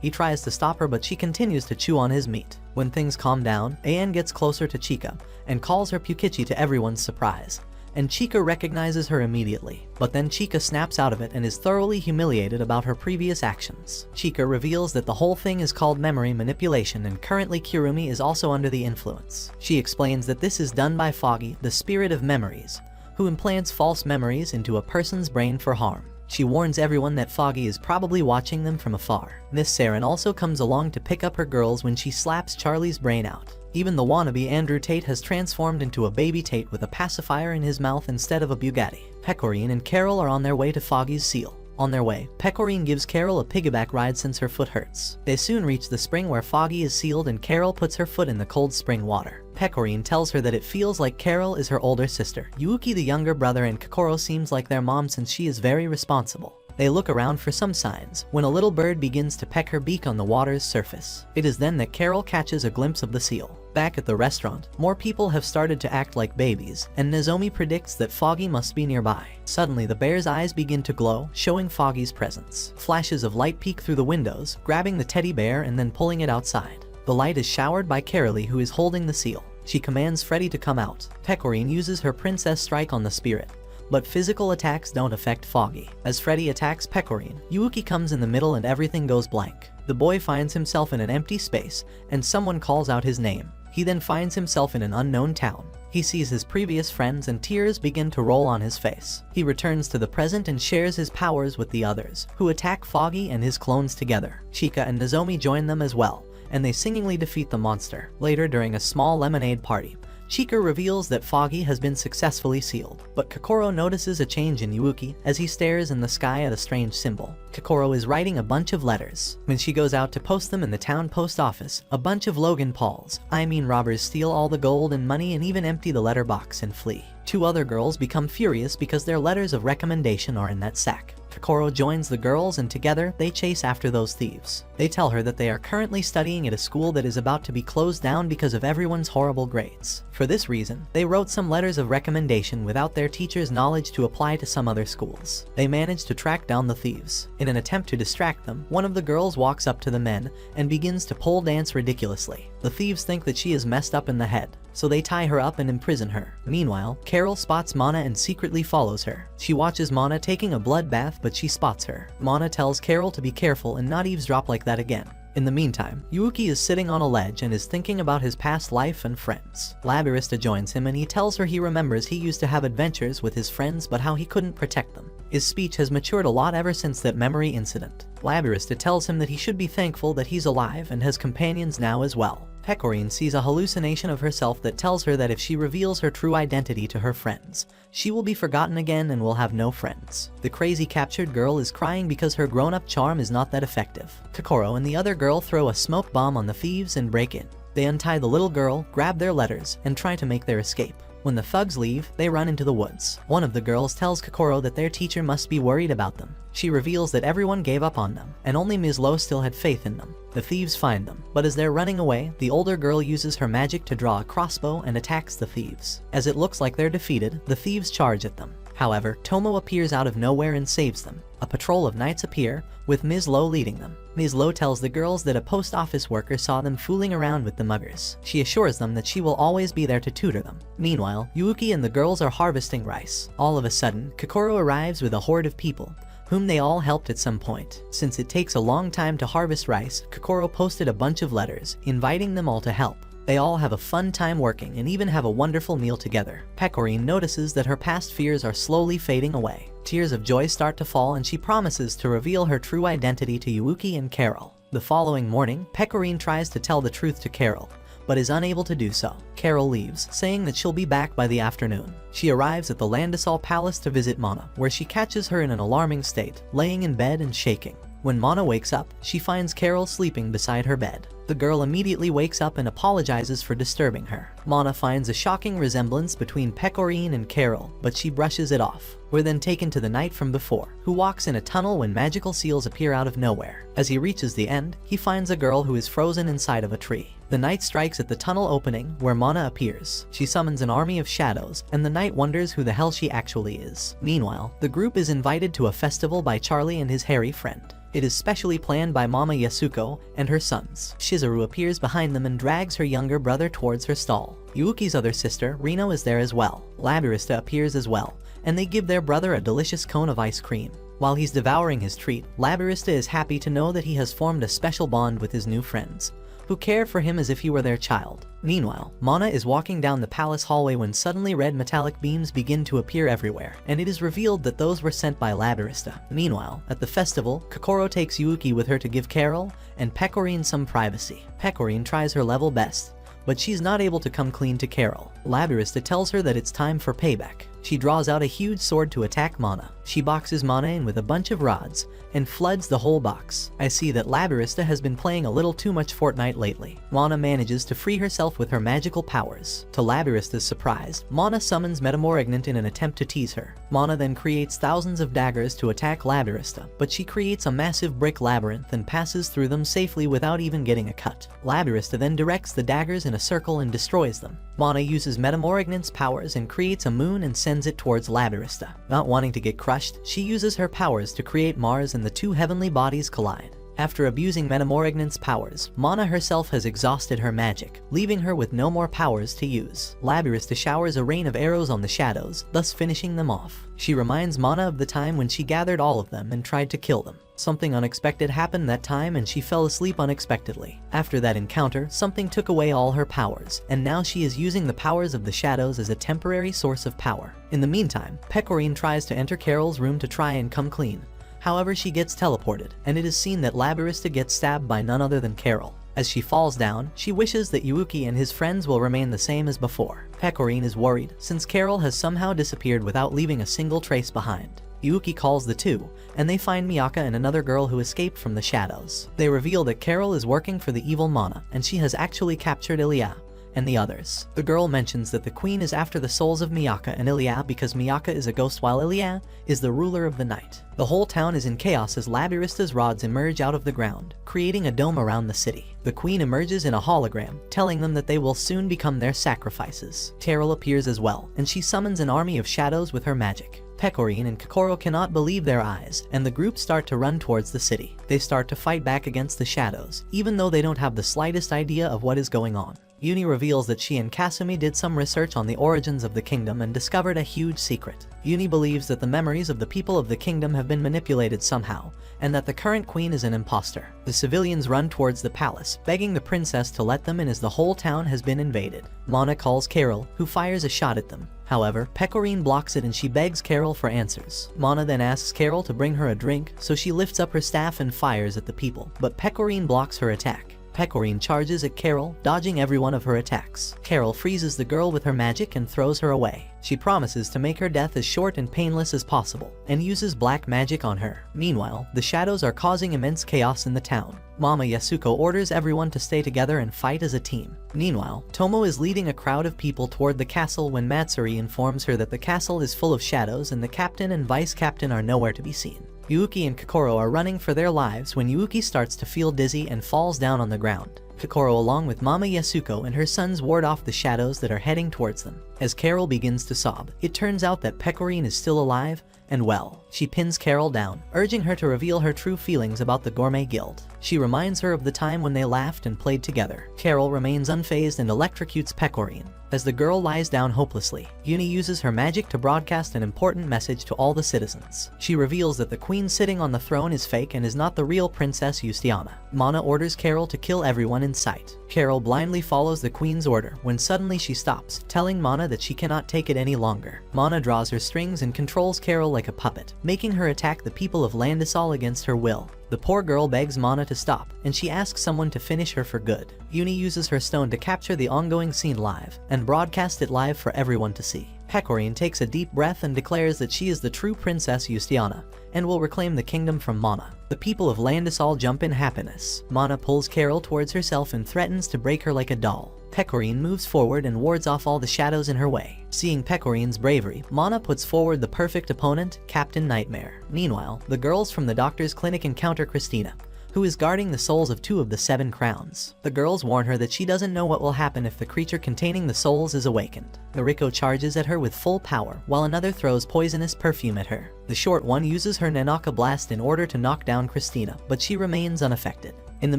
A: He tries to stop her, but she continues to chew on his meat. When things calm down, An gets closer to Chica and calls her Pukichi to everyone's surprise, and Chica recognizes her immediately. But then Chica snaps out of it and is thoroughly humiliated about her previous actions. Chica reveals that the whole thing is called memory manipulation, and currently Kirumi is also under the influence. She explains that this is done by Foggy, the spirit of memories, who implants false memories into a person's brain for harm. She warns everyone that Foggy is probably watching them from afar. Miss Saren also comes along to pick up her girls when she slaps Charlie's brain out. Even the wannabe Andrew Tate has transformed into a baby Tate with a pacifier in his mouth instead of a Bugatti. Pecorine and Carol are on their way to Foggy's seal. On their way, Pecorine gives Carol a piggyback ride since her foot hurts. They soon reach the spring where Foggy is sealed, and Carol puts her foot in the cold spring water. Pecorine tells her that it feels like Carol is her older sister. Yuuki, the younger brother, and Kokoro seems like their mom since she is very responsible. They look around for some signs when a little bird begins to peck her beak on the water's surface. It is then that Carol catches a glimpse of the seal. Back at the restaurant, more people have started to act like babies, and Nozomi predicts that Foggy must be nearby. Suddenly, the bear's eyes begin to glow, showing Foggy's presence. Flashes of light peek through the windows, grabbing the teddy bear and then pulling it outside. The light is showered by Carolee, who is holding the seal. She commands Freddy to come out. Pecorine uses her Princess Strike on the spirit, but physical attacks don't affect Foggy. As Freddy attacks Pecorine, Yuuki comes in the middle and everything goes blank. The boy finds himself in an empty space, and someone calls out his name. He then finds himself in an unknown town. He sees his previous friends and tears begin to roll on his face. He returns to the present and shares his powers with the others, who attack Foggy and his clones together. Chica and Nozomi join them as well, and they singingly defeat the monster. Later, during a small lemonade party, Chica reveals that Foggy has been successfully sealed, but Kokoro notices a change in Yuuki as he stares in the sky at a strange symbol. Kokoro is writing a bunch of letters. When she goes out to post them in the town post office, a bunch of Logan Pauls, robbers, steal all the gold and money and even empty the letterbox and flee. Two other girls become furious because their letters of recommendation are in that sack. Kokoro joins the girls, and together they chase after those thieves. They tell her that they are currently studying at a school that is about to be closed down because of everyone's horrible grades. For this reason, they wrote some letters of recommendation without their teacher's knowledge to apply to some other schools. They manage to track down the thieves. In an attempt to distract them, one of the girls walks up to the men and begins to pole dance ridiculously. The thieves think that she is messed up in the head, so they tie her up and imprison her. Meanwhile, Carol spots Mana and secretly follows her. She watches Mana taking a bloodbath, but she spots her. Mana tells Carol to be careful and not eavesdrop like that again. In the meantime, Yuuki is sitting on a ledge and is thinking about his past life and friends. Labyrinth joins him and he tells her he remembers he used to have adventures with his friends, but how he couldn't protect them. His speech has matured a lot ever since that memory incident. Labyrinth tells him that he should be thankful that he's alive and has companions now as well. Pecorine sees a hallucination of herself that tells her that if she reveals her true identity to her friends, she will be forgotten again and will have no friends. The crazy captured girl is crying because her grown-up charm is not that effective. Kokoro and the other girl throw a smoke bomb on the thieves and break in. They untie the little girl, grab their letters, and try to make their escape. When the thugs leave, they run into the woods. One of the girls tells Kokoro that their teacher must be worried about them. She reveals that everyone gave up on them, and only Ms. Lowe still had faith in them. The thieves find them, but as they're running away, the older girl uses her magic to draw a crossbow and attacks the thieves. As it looks like they're defeated, the thieves charge at them. However, Tomo appears out of nowhere and saves them. A patrol of knights appear, with Ms. Lowe leading them. Ms. Lowe tells the girls that a post office worker saw them fooling around with the muggers. She assures them that she will always be there to tutor them. Meanwhile, Yuuki and the girls are harvesting rice. All of a sudden, Kokoro arrives with a horde of people, whom they all helped at some point. Since it takes a long time to harvest rice, Kokoro posted a bunch of letters, inviting them all to help. They all have a fun time working and even have a wonderful meal together. Pecorine notices that her past fears are slowly fading away. Tears of joy start to fall and she promises to reveal her true identity to Yuuki and Carol. The following morning, Pecorine tries to tell the truth to Carol, but is unable to do so. Carol leaves, saying that she'll be back by the afternoon. She arrives at the Landisol Palace to visit Mana, where she catches her in an alarming state, laying in bed and shaking. When Mana wakes up, she finds Carol sleeping beside her bed. The girl immediately wakes up and apologizes for disturbing her. Mana finds a shocking resemblance between Pecorine and Carol, but she brushes it off. We're then taken to the knight from before, who walks in a tunnel when magical seals appear out of nowhere. As he reaches the end, he finds a girl who is frozen inside of a tree. The knight strikes at the tunnel opening, where Mana appears. She summons an army of shadows, and the knight wonders who the hell she actually is. Meanwhile, the group is invited to a festival by Charlie and his hairy friend. It is specially planned by Mama Yasuko and her sons. Shizuru appears behind them and drags her younger brother towards her stall. Yuuki's other sister, Rino, is there as well. Labyrinth appears as well, and they give their brother a delicious cone of ice cream. While he's devouring his treat, Labyrinth is happy to know that he has formed a special bond with his new friends, who care for him as if he were their child. Meanwhile, Mana is walking down the palace hallway when suddenly red metallic beams begin to appear everywhere, and it is revealed that those were sent by Labyrinth. Meanwhile, at the festival, Kokoro takes Yuuki with her to give Carol and Pecorine some privacy. Pecorine tries her level best, but she's not able to come clean to Carol. Labyrinth tells her that it's time for payback. She draws out a huge sword to attack Mana. She boxes Mana in with a bunch of rods and floods the whole box. I see that Labyrinth has been playing a little too much Fortnite lately. Mana manages to free herself with her magical powers. To Labyrinth's surprise, Mana summons Metamorignet in an attempt to tease her. Mana then creates thousands of daggers to attack Labyrinth, but she creates a massive brick labyrinth and passes through them safely without even getting a cut. Labyrinth then directs the daggers in a circle and destroys them. Mana uses Metamorignet's powers and creates a moon and sends it towards Labyrinth. Not wanting to get crushed, she uses her powers to create Mars and the two heavenly bodies collide. After abusing Metamorignet's powers, Mana herself has exhausted her magic, leaving her with no more powers to use. Labyrinth showers a rain of arrows on the shadows, thus finishing them off. She reminds Mana of the time when she gathered all of them and tried to kill them. Something unexpected happened that time and she fell asleep unexpectedly. After that encounter, something took away all her powers, and now she is using the powers of the shadows as a temporary source of power. In the meantime, Pecorine tries to enter Carol's room to try and come clean. However, she gets teleported, and it is seen that Labyrinth gets stabbed by none other than Carol. As she falls down, she wishes that Yuuki and his friends will remain the same as before. Pecorine is worried, since Carol has somehow disappeared without leaving a single trace behind. Yuuki calls the two, and they find Miyaka and another girl who escaped from the shadows. They reveal that Carol is working for the evil Mana, and she has actually captured Ilya and the others. The girl mentions that the queen is after the souls of Miyaka and Ilya because Miyaka is a ghost while Ilya is the ruler of the night. The whole town is in chaos as Labyrinth's rods emerge out of the ground, creating a dome around the city. The queen emerges in a hologram, telling them that they will soon become their sacrifices. Carol appears as well, and she summons an army of shadows with her magic. Pecorine and Kokoro cannot believe their eyes, and the group start to run towards the city. They start to fight back against the shadows, even though they don't have the slightest idea of what is going on. Uni reveals that she and Kasumi did some research on the origins of the kingdom and discovered a huge secret. Uni believes that the memories of the people of the kingdom have been manipulated somehow, and that the current queen is an imposter. The civilians run towards the palace, begging the princess to let them in as the whole town has been invaded. Mana calls Carol, who fires a shot at them. However, Pecorine blocks it and she begs Carol for answers. Mana then asks Carol to bring her a drink, so she lifts up her staff and fires at the people, but Pecorine blocks her attack. Pecorine charges at Carol, dodging every one of her attacks. Carol freezes the girl with her magic and throws her away. She promises to make her death as short and painless as possible, and uses black magic on her. Meanwhile, the shadows are causing immense chaos in the town. Mama Yasuko orders everyone to stay together and fight as a team. Meanwhile, Tomo is leading a crowd of people toward the castle when Matsuri informs her that the castle is full of shadows and the captain and vice captain are nowhere to be seen. Yuuki and Kokoro are running for their lives when Yuuki starts to feel dizzy and falls down on the ground. Kokoro along with Mama Yasuko and her sons ward off the shadows that are heading towards them. As Carol begins to sob, it turns out that Pecorine is still alive and well. She pins Carol down, urging her to reveal her true feelings about the Gourmet Guild. She reminds her of the time when they laughed and played together. Carol remains unfazed and electrocutes Pecorine. As the girl lies down hopelessly, Uni uses her magic to broadcast an important message to all the citizens. She reveals that the queen sitting on the throne is fake and is not the real Princess Justiana. Mana orders Carol to kill everyone in sight. Carol blindly follows the queen's order when suddenly she stops, telling Mana that she cannot take it any longer. Mana draws her strings and controls Carol like a puppet, making her attack the people of Landisol against her will. The The poor girl begs Mana to stop, and she asks someone to finish her for good. Uni uses her stone to capture the ongoing scene live, and broadcast it live for everyone to see. Pecorine takes a deep breath and declares that she is the true Princess Justiana, and will reclaim the kingdom from Mana. The people of Landis all jump in happiness. Mana pulls Carol towards herself and threatens to break her like a doll. Pecorine moves forward and wards off all the shadows in her way. Seeing Pecorine's bravery, Mana puts forward the perfect opponent, Captain Nightmare. Meanwhile, the girls from the doctor's clinic encounter Christina, who is guarding the souls of 2 of the 7 crowns. The girls warn her that she doesn't know what will happen if the creature containing the souls is awakened. Noriko charges at her with full power, while another throws poisonous perfume at her. The short one uses her Nanaka Blast in order to knock down Christina, but she remains unaffected. In the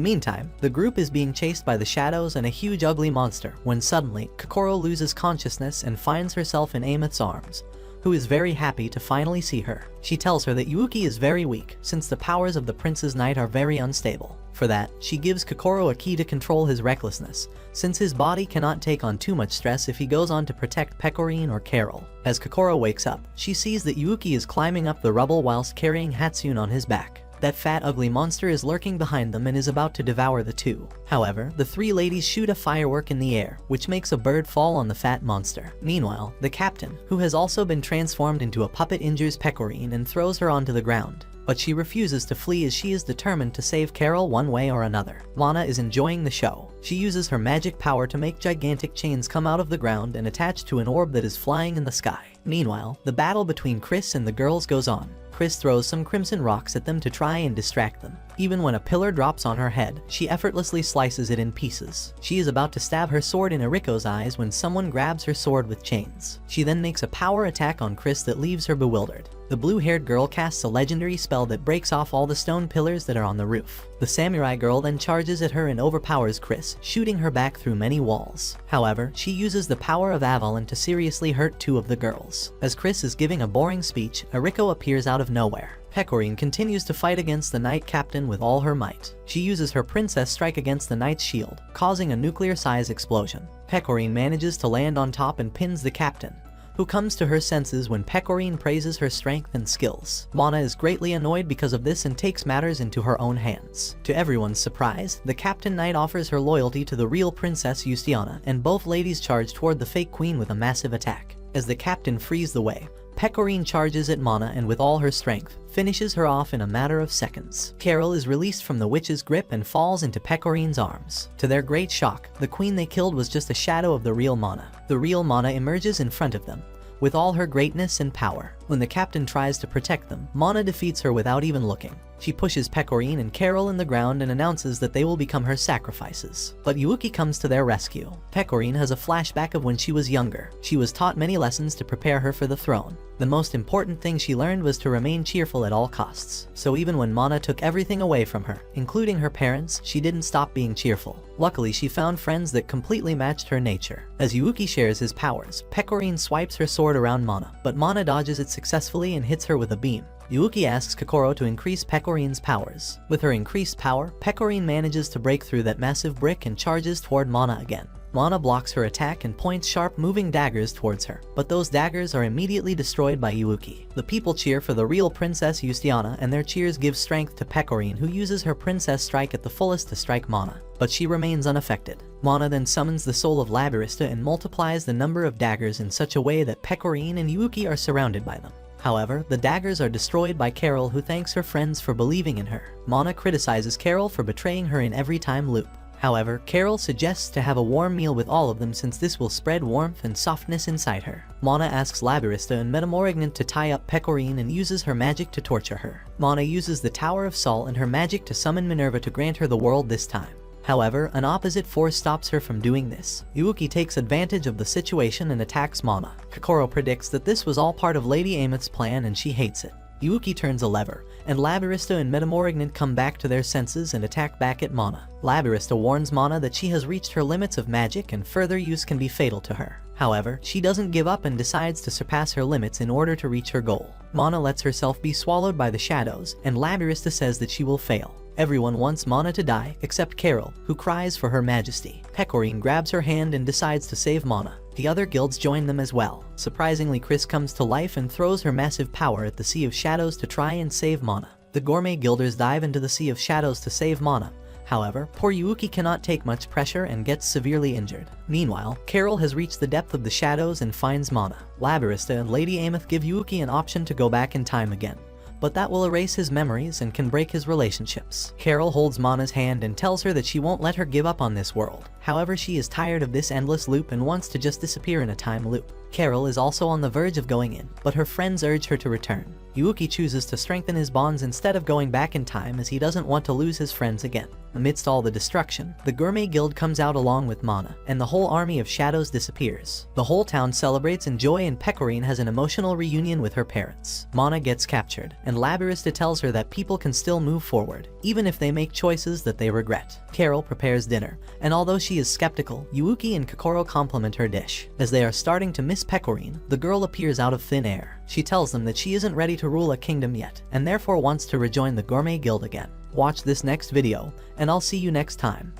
A: meantime, the group is being chased by the shadows and a huge ugly monster, when suddenly, Kokoro loses consciousness and finds herself in Ameth's arms, who is very happy to finally see her. She tells her that Yuuki is very weak, since the powers of the Prince's Knight are very unstable. For that, she gives Kokoro a key to control his recklessness, since his body cannot take on too much stress if he goes on to protect Pecorine or Carol. As Kokoro wakes up, she sees that Yuuki is climbing up the rubble whilst carrying Hatsune on his back. That fat ugly monster is lurking behind them and is about to devour the 2. However, the 3 ladies shoot a firework in the air, which makes a bird fall on the fat monster. Meanwhile, the captain, who has also been transformed into a puppet, injures Pecorine and throws her onto the ground. But she refuses to flee as she is determined to save Carol one way or another. Mana is enjoying the show. She uses her magic power to make gigantic chains come out of the ground and attach to an orb that is flying in the sky. Meanwhile, the battle between Chris and the girls goes on. Chris throws some crimson rocks at them to try and distract them. Even when a pillar drops on her head, she effortlessly slices it in pieces. She is about to stab her sword in Eriko's eyes when someone grabs her sword with chains. She then makes a power attack on Chris that leaves her bewildered. The blue-haired girl casts a legendary spell that breaks off all the stone pillars that are on the roof. The samurai girl then charges at her and overpowers Chris, shooting her back through many walls. However, she uses the power of Avalon to seriously hurt 2 of the girls. As Chris is giving a boring speech, Eriko appears out of nowhere. Pecorine continues to fight against the Knight Captain with all her might. She uses her Princess Strike against the Knight's shield, causing a nuclear-size explosion. Pecorine manages to land on top and pins the Captain, who comes to her senses when Pecorine praises her strength and skills. Mana is greatly annoyed because of this and takes matters into her own hands. To everyone's surprise, the Captain Knight offers her loyalty to the real Princess Justiana, and both ladies charge toward the fake queen with a massive attack. As the Captain frees the way, Pecorine charges at Mana and with all her strength, finishes her off in a matter of seconds. Carol is released from the witch's grip and falls into Pecorine's arms. To their great shock, the queen they killed was just a shadow of the real Mana. The real Mana emerges in front of them, with all her greatness and power. When the captain tries to protect them, Mana defeats her without even looking. She pushes Pecorine and Carol in the ground and announces that they will become her sacrifices. But Yuuki comes to their rescue. Pecorine has a flashback of when she was younger. She was taught many lessons to prepare her for the throne. The most important thing she learned was to remain cheerful at all costs. So even when Mana took everything away from her, including her parents, she didn't stop being cheerful. Luckily, she found friends that completely matched her nature. As Yuuki shares his powers, Pecorine swipes her sword around Mana, but Mana dodges it successfully and hits her with a beam. Yuuki asks Kokoro to increase Pecorine's powers. With her increased power, Pecorine manages to break through that massive brick and charges toward Mana again. Mana blocks her attack and points sharp moving daggers towards her, but those daggers are immediately destroyed by Yuuki. The people cheer for the real Princess Justiana, and their cheers give strength to Pecorine, who uses her Princess Strike at the fullest to strike Mana, but she remains unaffected. Mana then summons the soul of Labarista and multiplies the number of daggers in such a way that Pecorine and Yuuki are surrounded by them. However, the daggers are destroyed by Carol, who thanks her friends for believing in her. Mana criticizes Carol for betraying her in every time loop. However, Carol suggests to have a warm meal with all of them since this will spread warmth and softness inside her. Mana asks Labarista and Metamorgant to tie up Pecorine and uses her magic to torture her. Mana uses the Tower of Sol and her magic to summon Minerva to grant her the world this time. However, an opposite force stops her from doing this. Yuuki takes advantage of the situation and attacks Mana. Kokoro predicts that this was all part of Lady Ameth's plan and she hates it. Yuuki turns a lever, and Labarista and Metamorgant come back to their senses and attack back at Mana. Labarista warns Mana that she has reached her limits of magic and further use can be fatal to her. However, she doesn't give up and decides to surpass her limits in order to reach her goal. Mana lets herself be swallowed by the shadows, and Labarista says that she will fail. Everyone wants Mana to die, except Carol, who cries for her majesty. Pecorine grabs her hand and decides to save Mana. The other guilds join them as well. Surprisingly, Chris comes to life and throws her massive power at the Sea of Shadows to try and save Mana. The Gourmet Guilders dive into the Sea of Shadows to save Mana. However, poor Yuuki cannot take much pressure and gets severely injured. Meanwhile, Carol has reached the depth of the shadows and finds Mana. Labarista and Lady Ameth give Yuuki an option to go back in time again, but that will erase his memories and can break his relationships. Carol holds Mana's hand and tells her that she won't let her give up on this world. However, she is tired of this endless loop and wants to just disappear in a time loop. Carol is also on the verge of going in, but her friends urge her to return. Yuuki chooses to strengthen his bonds instead of going back in time as he doesn't want to lose his friends again. Amidst all the destruction, the Gourmet Guild comes out along with Mana, and the whole army of shadows disappears. The whole town celebrates and Joy and Pecorine has an emotional reunion with her parents. Mana gets captured, and Labarista tells her that people can still move forward, even if they make choices that they regret. Carol prepares dinner, and although she is skeptical, Yuuki and Kokoro compliment her dish. As they are starting to miss Pecorine, the girl appears out of thin air. She tells them that she isn't ready to rule a kingdom yet, and therefore wants to rejoin the Gourmet Guild again. Watch this next video, and I'll see you next time.